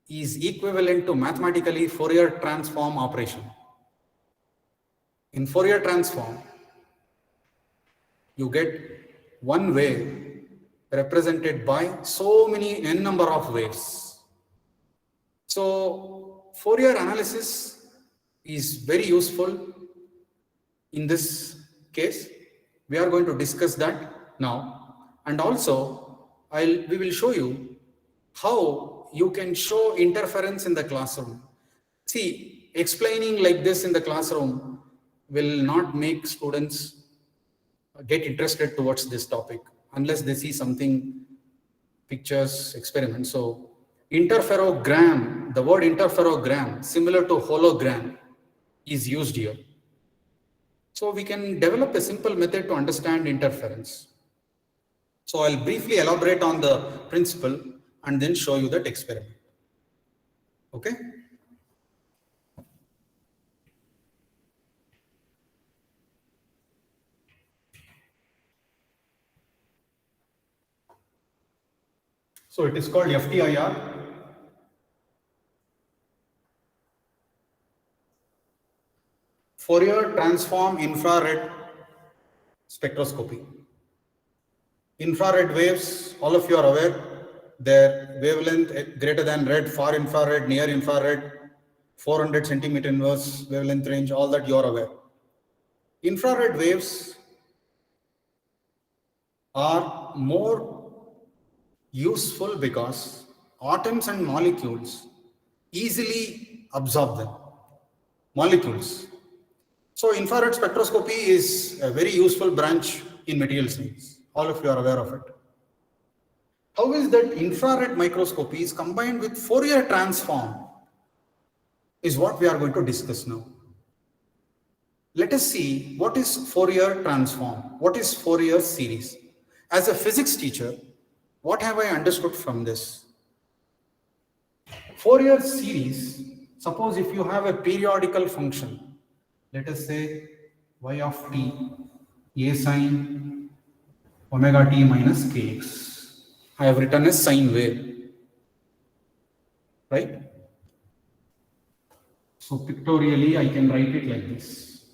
is equivalent to mathematically Fourier transform operation. In Fourier transform, you get one wave represented by so many n number of waves. So Fourier analysis is very useful in this case. We are going to discuss that now, and also we will show you how you can show interference in the classroom. See, explaining like this in the classroom will not make students get interested towards this topic unless they see something, pictures, experiments. So interferogram, the word interferogram, similar to hologram, is used here. So we can develop a simple method to understand interference. So I'll briefly elaborate on the principle and then show you that experiment. Okay? So it is called FTIR. Fourier transform infrared spectroscopy. Infrared waves, all of you are aware, their wavelength greater than red, far infrared, near infrared, 400 centimeter inverse wavelength range, all that you are aware. Infrared waves are more useful because atoms and molecules easily absorb them. Molecules. So infrared spectroscopy is a very useful branch in material science. All of you are aware of it. How is that infrared microscopy is combined with Fourier transform is what we are going to discuss now. Let us see what is Fourier transform, what is Fourier series. As a physics teacher, what have I understood from this? Fourier series, suppose if you have a periodical function, let us say y of t, a sine omega t minus kx. I have written as sine wave, right? So pictorially, I can write it like this.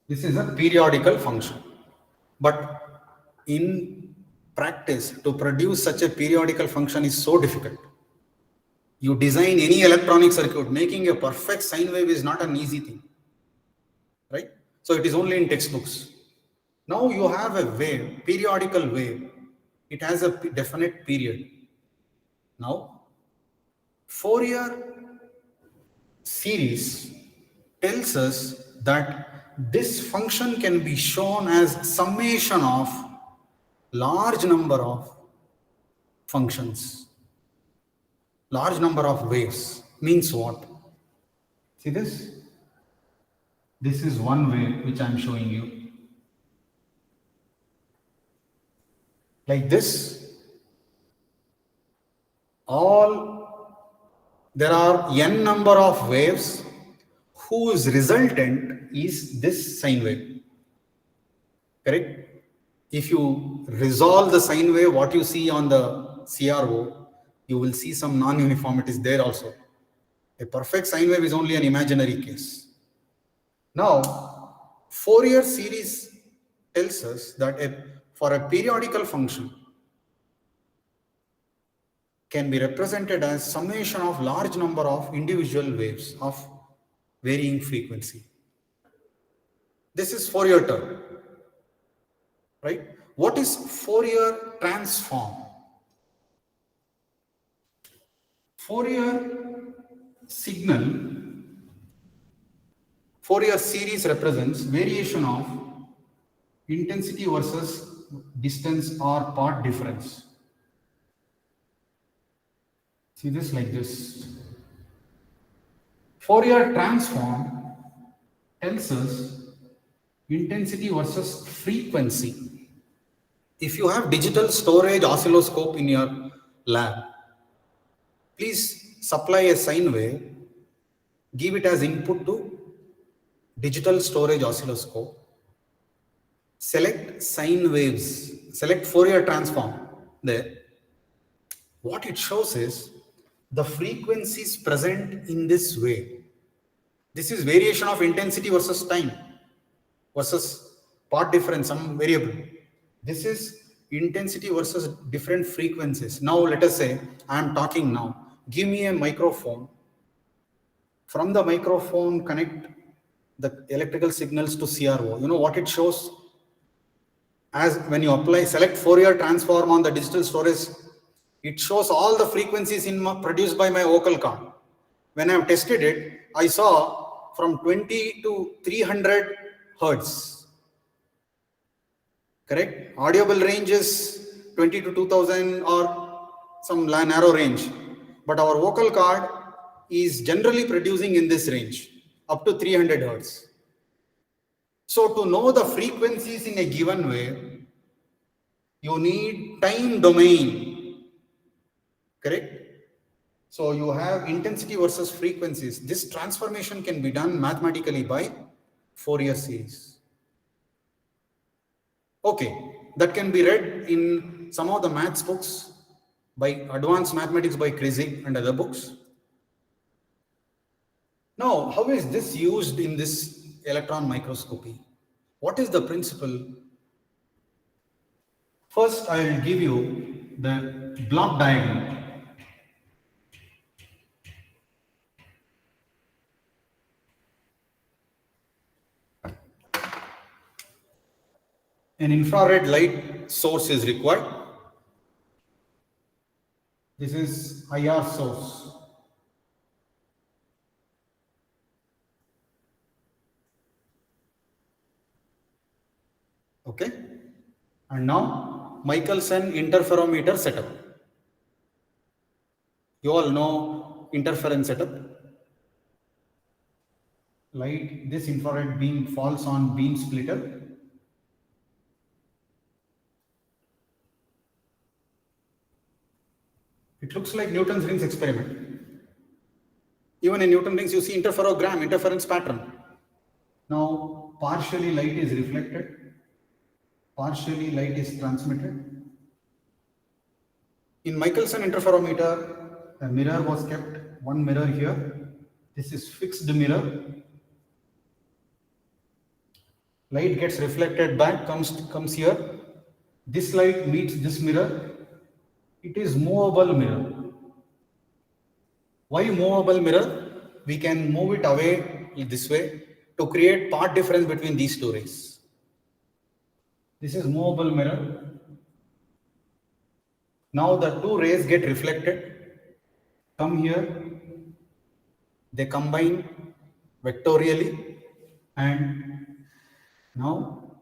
This is a periodical function. But in practice, to produce such a periodical function is so difficult. You design any electronic circuit, making a perfect sine wave is not an easy thing, right? So it is only in textbooks. Now you have a wave, periodical wave. It has a definite period. Now, Fourier series tells us that this function can be shown as summation of large number of functions. Large number of waves means what? See this? This is one wave which I am showing you. Like this, all there are n number of waves whose resultant is this sine wave. Correct? If you resolve the sine wave, what you see on the CRO, you will see some non-uniformities there also. A perfect sine wave is only an imaginary case. Now, Fourier series tells us that for a periodical function can be represented as summation of large number of individual waves of varying frequency. This is Fourier term, right? What is Fourier transform? Fourier signal, Fourier series represents variation of intensity versus distance or path difference. See this like this. Fourier transform tells us intensity versus frequency. If you have digital storage oscilloscope in your lab, please supply a sine wave, give it as input to digital storage oscilloscope, select sine waves, select Fourier transform there. What it shows is the frequencies present in this wave. This is variation of intensity versus time versus path difference, some variable. This is intensity versus different frequencies. Now let us say I am talking now. Give me a microphone. From the microphone, connect the electrical signals to CRO. You know what it shows? As when you apply, select Fourier transform on the digital storage, it shows all the frequencies produced by my vocal cord. When I have tested it, I saw from 20 to 300 hertz. Correct? Audible range is 20 to 2000 or some narrow range. But our vocal cord is generally producing in this range, up to 300 hertz. So to know the frequencies in a given wave, you need time domain. Correct? So you have intensity versus frequencies. This transformation can be done mathematically by Fourier series. Okay, that can be read in some of the maths books by Advanced Mathematics by Krzyk and other books. Now, how is this used in this electron microscopy? What is the principle? First, I will give you the block diagram. An infrared light source is required. This is IR source. Okay. And now Michelson interferometer setup. You all know interference setup. Light, this infrared beam falls on beam splitter. It looks like Newton's rings experiment. Even in Newton's rings, you see interferogram, interference pattern. Now, partially light is reflected, partially light is transmitted. In Michelson interferometer, a mirror was kept, one mirror here. This is fixed mirror. Light gets reflected back, comes here. This light meets this mirror. It is movable mirror. Why movable mirror? We can move it away this way to create path difference between these two rays. This is movable mirror. Now the two rays get reflected, come here, they combine vectorially, and now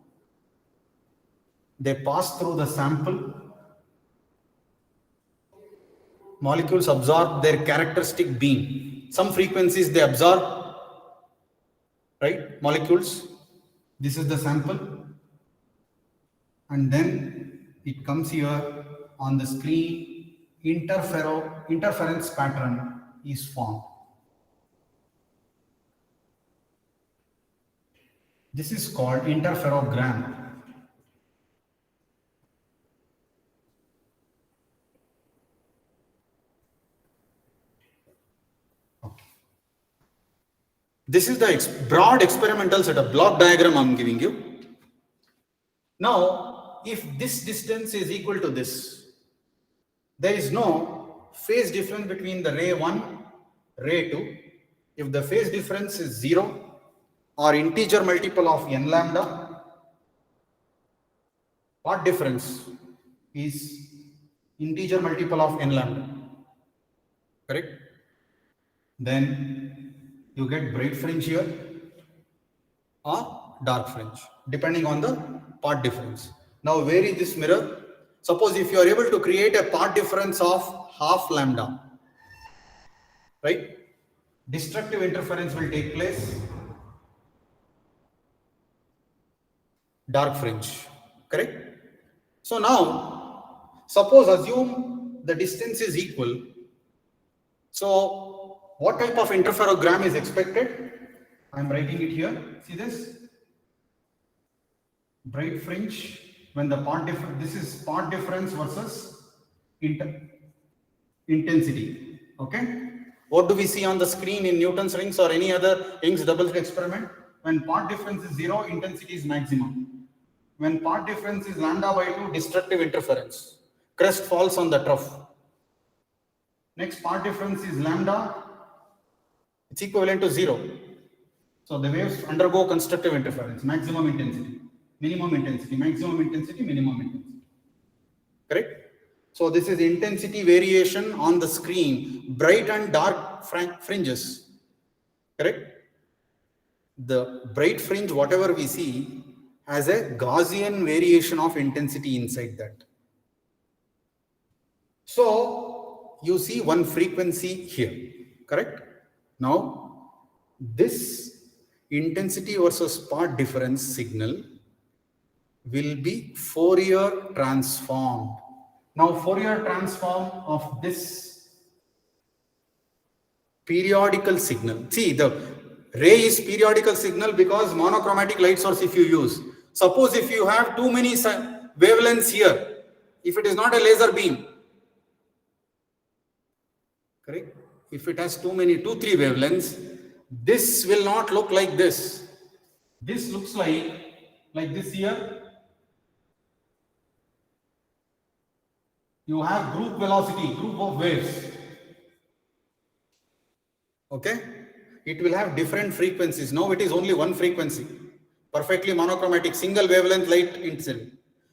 they pass through the sample. Molecules absorb their characteristic beam. Some frequencies they absorb, right? Molecules. This is the sample. And then it comes here on the screen, interference pattern is formed. This is called interferogram. This is the broad experimental setup, block diagram I'm giving you. Now, if this distance is equal to this, there is no phase difference between the ray 1, ray 2. If the phase difference is 0 or integer multiple of n lambda, what difference is integer multiple of n lambda? Correct? Then you get bright fringe here or dark fringe, depending on the part difference. Now vary this mirror. Suppose if you are able to create a part difference of half lambda, right? Destructive interference will take place. Dark fringe, correct? So now, suppose assume the distance is equal. So what type of interferogram is expected? I'm writing it here. See this? Bright fringe when the part difference, this is part difference versus intensity. Okay? What do we see on the screen in Newton's rings or any other Young's double slit experiment? When part difference is 0, intensity is maximum. When part difference is lambda by 2, destructive interference. Crest falls on the trough. Next part difference is lambda. It's equivalent to 0. So the waves undergo constructive interference, maximum intensity, minimum intensity, maximum intensity, minimum intensity. Correct? So this is intensity variation on the screen, bright and dark fringes. Correct? The bright fringe, whatever we see, has a Gaussian variation of intensity inside that. So you see one frequency here. Correct? Now, this intensity versus part difference signal will be Fourier transformed. Now, Fourier transform of this periodical signal. See, the ray is periodical signal because monochromatic light source if you use. Suppose if you have too many wavelengths here, if it is not a laser beam, correct? If it has 2, 3 wavelengths, this will not look like this. This looks like this here. You have group velocity, group of waves. Okay? It will have different frequencies. Now it is only one frequency. Perfectly monochromatic, single wavelength light incident.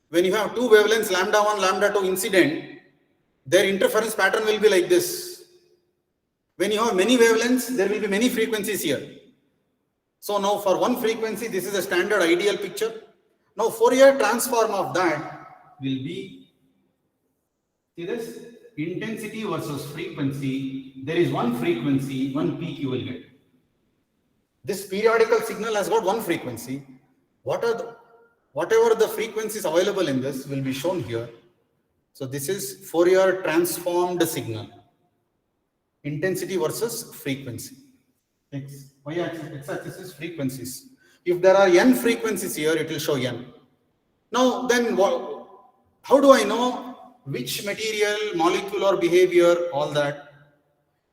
When you have two wavelengths, lambda 1, lambda 2 incident, their interference pattern will be like this. When you have many wavelengths, there will be many frequencies here. So now for one frequency, this is a standard ideal picture. Now Fourier transform of that will be, see this? Intensity versus frequency. There is one frequency, one peak you will get. This periodical signal has got one frequency. Whatever the frequencies available in this will be shown here. So this is Fourier transformed signal. Intensity versus frequency. Y-axis is frequencies. If there are n frequencies here, it will show n. Now then, how do I know which material, molecular behavior, all that?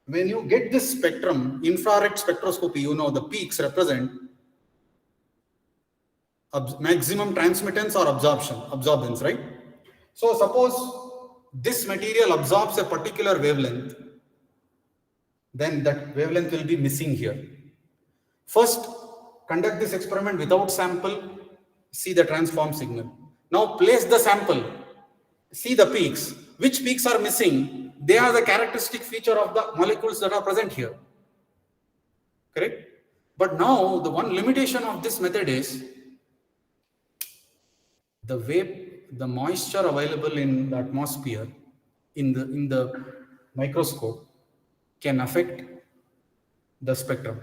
When you get this spectrum, infrared spectroscopy, you know the peaks represent maximum transmittance or absorbance, right? So suppose this material absorbs a particular wavelength, then that wavelength will be missing here. First, conduct this experiment without sample, see the transform signal. Now place the sample, see the peaks. Which peaks are missing? They are the characteristic feature of the molecules that are present here. Correct? But now the one limitation of this method is the moisture available in the atmosphere, in the microscope, can affect the spectrum.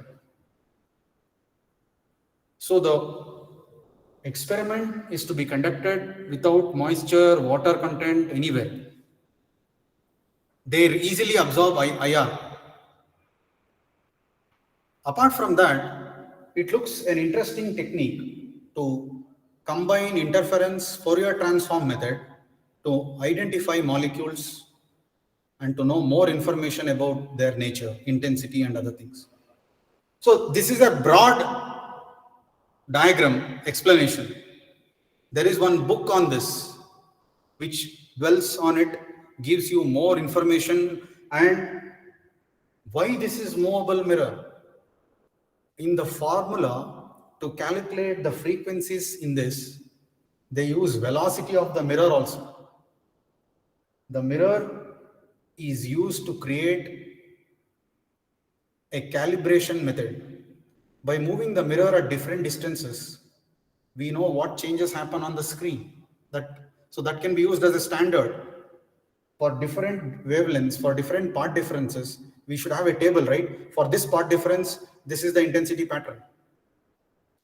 So the experiment is to be conducted without moisture, water content anywhere. They easily absorb IR. Apart from that, it looks an interesting technique to combine interference Fourier transform method to identify molecules and to know more information about their nature, intensity and other things. So this is a broad diagram explanation. There is one book on this which dwells on it, gives you more information and why this is movable mirror. In the formula to calculate the frequencies in this, they use velocity of the mirror also. The mirror is used to create a calibration method. By moving the mirror at different distances, we know what changes happen on the screen. So that can be used as a standard. For different wavelengths, for different part differences, we should have a table, right? For this part difference, this is the intensity pattern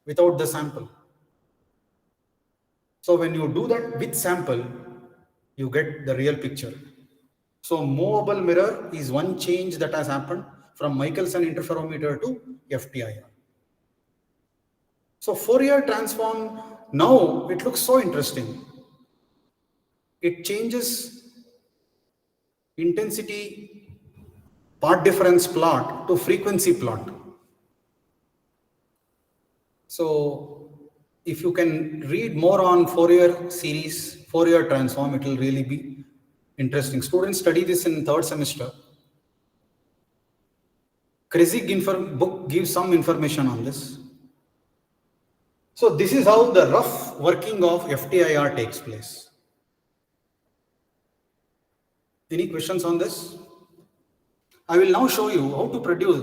without the sample. So when you do that with sample, you get the real picture. So movable mirror is one change that has happened from Michelson interferometer to FTIR. So Fourier transform, now it looks so interesting. It changes intensity part difference plot to frequency plot. So if you can read more on Fourier series, Fourier transform, it will really be interesting. Students study this in third semester. Krezig book gives some information on this. So this is how the rough working of FTIR takes place. Any questions on this? I will now show you how to produce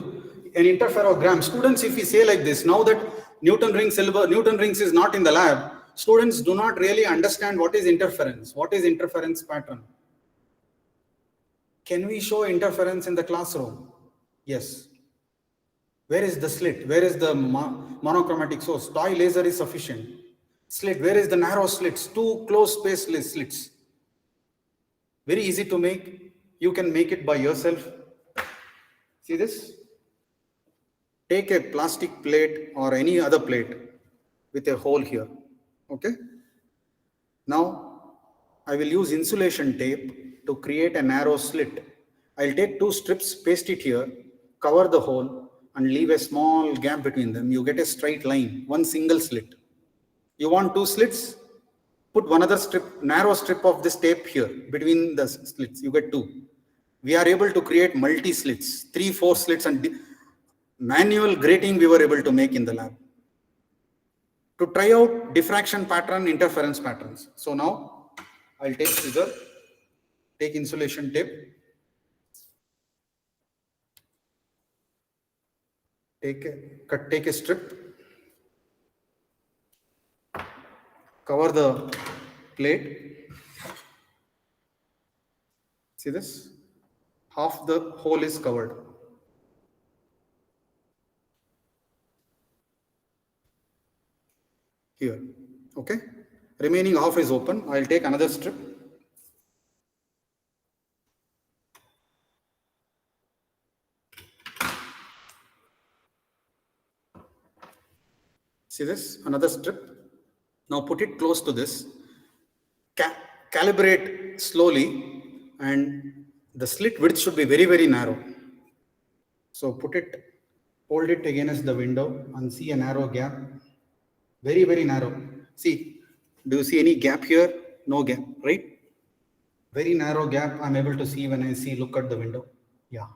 an interferogram. Students, if we say like this, now that Newton rings is not in the lab, students do not really understand what is interference pattern. Can we show interference in the classroom? Yes. Where is the slit? Where is the monochromatic source? Toy laser is sufficient. Slit, where is the narrow slits? Two close space slits. Very easy to make. You can make it by yourself. See this? Take a plastic plate or any other plate with a hole here. Okay? Now, I will use insulation tape to create a narrow slit. I'll take two strips, paste it here, cover the hole, and leave a small gap between them. You get a straight line, one single slit. You want two slits? Put one other strip, narrow strip of this tape here between the slits. You get two. We are able to create multi slits, 3-4 slits, and manual grating we were able to make in the lab to try out diffraction pattern, interference patterns. So now I'll take scissor, take insulation tape, take a strip, cover the plate. See this? Half the hole is covered. Here, okay? Remaining half is open. I'll take another strip. See this? Another strip. Now put it close to this. Calibrate slowly, and the slit width should be very, very narrow. So hold it against the window and see a narrow gap. Very, very narrow. See, do you see any gap here? No gap, right? Very narrow gap I'm able to see when I look at the window. Yeah.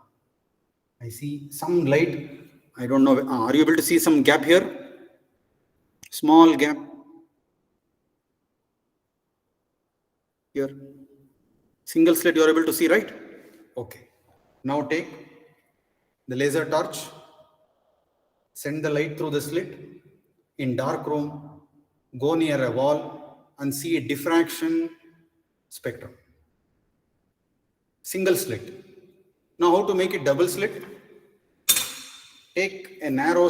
I see some light. I don't know. Are you able to see some gap here? Small gap. Here. Single slit you are able to see, right? Okay. Now take the laser torch. Send the light through the slit. In dark room, go near a wall and see a diffraction spectrum. Single slit. Now how to make it double slit? Take a narrow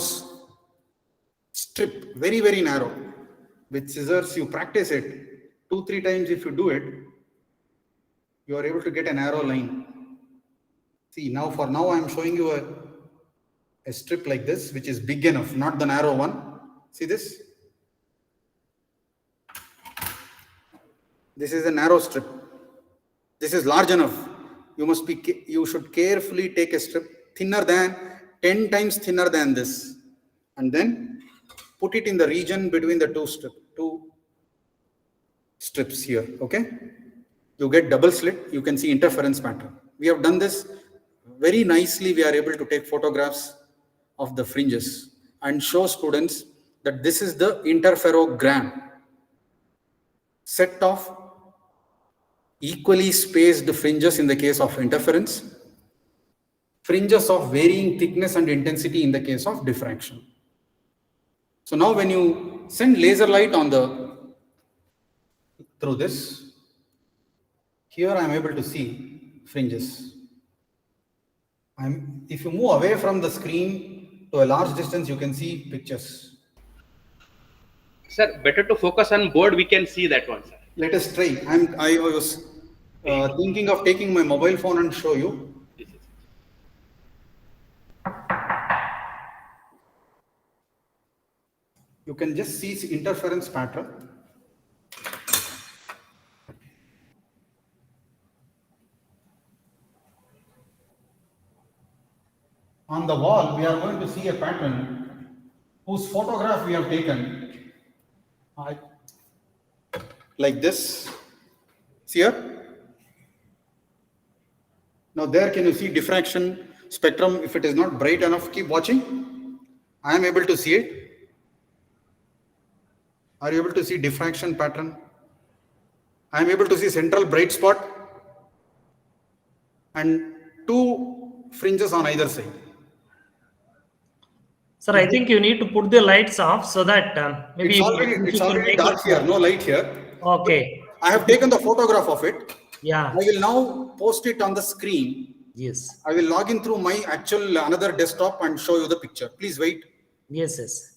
strip, very, very narrow. With scissors, you practice it 2-3 times. If you do it, you are able to get a narrow line. See, now I am showing you a a strip like this, which is big enough, not the narrow one. See this? This is a narrow strip. This is large enough. You should carefully take a strip thinner than 10 times thinner than this, and then put it in the region between the two strips here. Okay, you get double slit. You can see interference pattern. We have done this very nicely. We are able to take photographs of the fringes and show students that this is the interferogram, set of equally spaced fringes in the case of interference, fringes of varying thickness and intensity in the case of diffraction. So now when you send laser light on through this, here I am able to see fringes. If you move away from the screen to a large distance, you can see pictures. Sir, better to focus on board. We can see that one, sir. Let us try. I was thinking of taking my mobile phone and show you. You can just see interference pattern. On the wall, we are going to see a pattern whose photograph we have taken like this. See here? Now there, can you see diffraction spectrum? If it is not bright enough, keep watching. I am able to see it. Are you able to see diffraction pattern? I am able to see central bright spot and two fringes on either side. Sir, I think you need to put the lights off so that maybe it's already dark here, no light here. Okay. I have taken the photograph of it. Yeah. I will now post it on the screen. Yes. I will log in through my actual another desktop and show you the picture. Please wait. Yes, yes.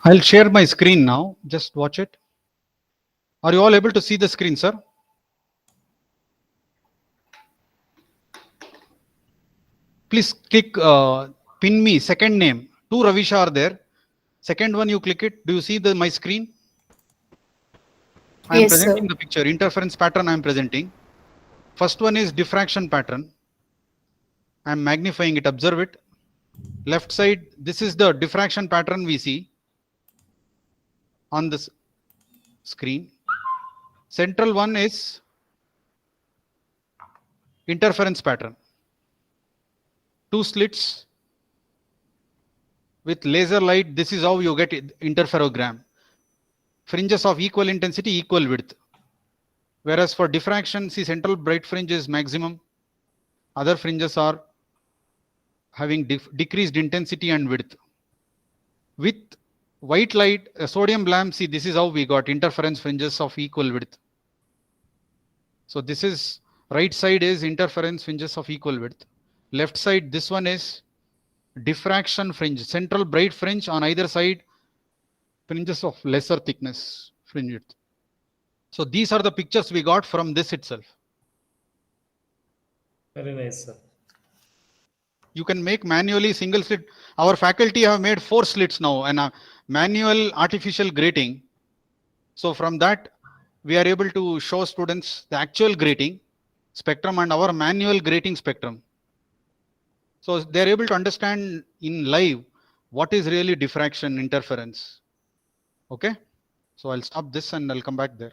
I'll share my screen now. Just watch it. Are you all able to see the screen, sir? Please click pin me second name. Two Ravisha are there. Second one you click it. Do you see my screen? I am Yes, presenting sir. the picture. Interference pattern I am presenting. First one is diffraction pattern. I am magnifying it. Observe it. Left side, this is the diffraction pattern we see on this screen. Central one is interference pattern. Two slits with laser light. This is how you get interferogram. Fringes of equal intensity, equal width. Whereas for diffraction, see, central bright fringe is maximum. Other fringes are having decreased intensity and width. With white light, sodium lamp, see, this is how we got interference fringes of equal width. So this is right side is interference fringes of equal width. Left side, this one is diffraction fringe, central bright fringe, on either side fringes of lesser thickness fringe width. So these are the pictures we got from this itself. Very nice, sir. You can make manually single slit. Our faculty have made 4 slits now and a manual artificial grating. So from that, we are able to show students the actual grating spectrum and our manual grating spectrum. So they're able to understand in live what is really diffraction interference. Okay, so I'll stop this and I'll come back there.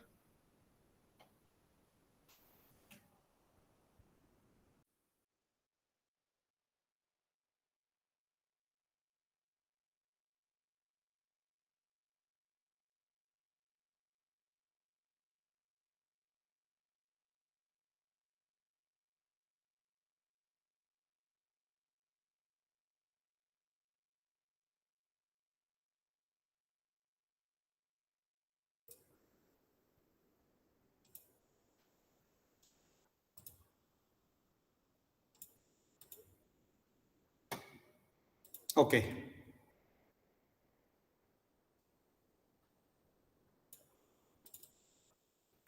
Okay.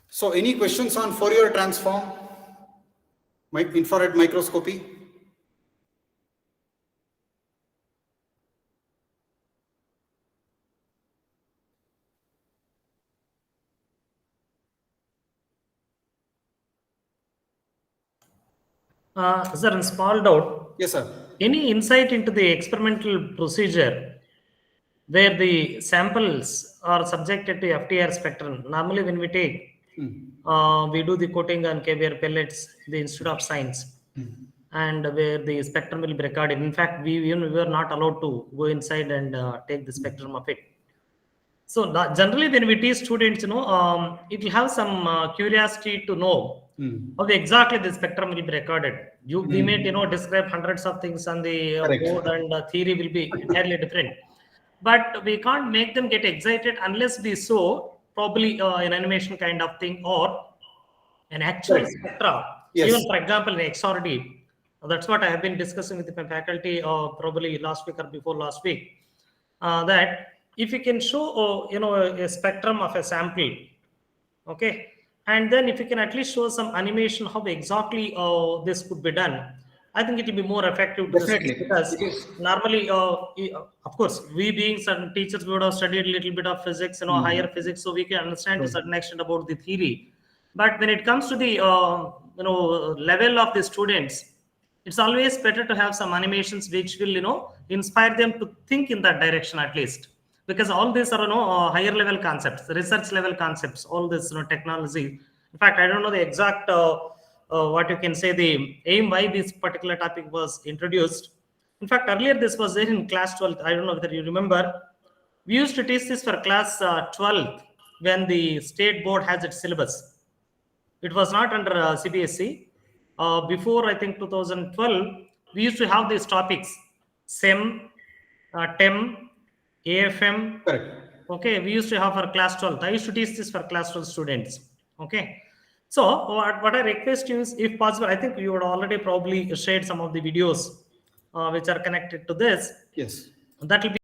So any questions on Fourier transform, infrared microscopy? Sir, in small doubt. Yes, sir. Any insight into the experimental procedure where the samples are subjected to FTR spectrum? Normally, when we take, we do the coating on KBR pellets, the Institute of Science, and where the spectrum will be recorded. In fact, we were not allowed to go inside and take the spectrum of it. So generally, when we teach students, it will have some curiosity to know how exactly the spectrum will be recorded. We may, describe hundreds of things on the board, and theory will be entirely different. But we can't make them get excited unless we show probably an animation kind of thing or an actual spectra. Yes. Even for example, in XRD, that's what I have been discussing with my faculty probably last week or before last week. That if you can show a spectrum of a sample, okay, and then if you can at least show some animation how exactly this could be done, I think it will be more effective to Definitely. because normally, of course, we being certain teachers, we would have studied a little bit of physics, higher physics, so we can understand to a certain extent about the theory. But when it comes to the level of the students, it's always better to have some animations which will inspire them to think in that direction at least, because all these are higher level concepts, research level concepts, all this technology. In fact, I don't know the exact what you can say the aim why this particular topic was introduced. In fact, earlier this was there in class 12th. I don't know whether you remember. We used to teach this for class 12th when the state board has its syllabus. It was not under CBSE. Before, I think 2012, we used to have these topics: SEM, TEM, AFM. Correct. Okay, we used to have for class 12. I used to teach this for class 12 students. Okay. So what I request you is, if possible, I think you would already probably shared some of the videos which are connected to this. Yes. That will be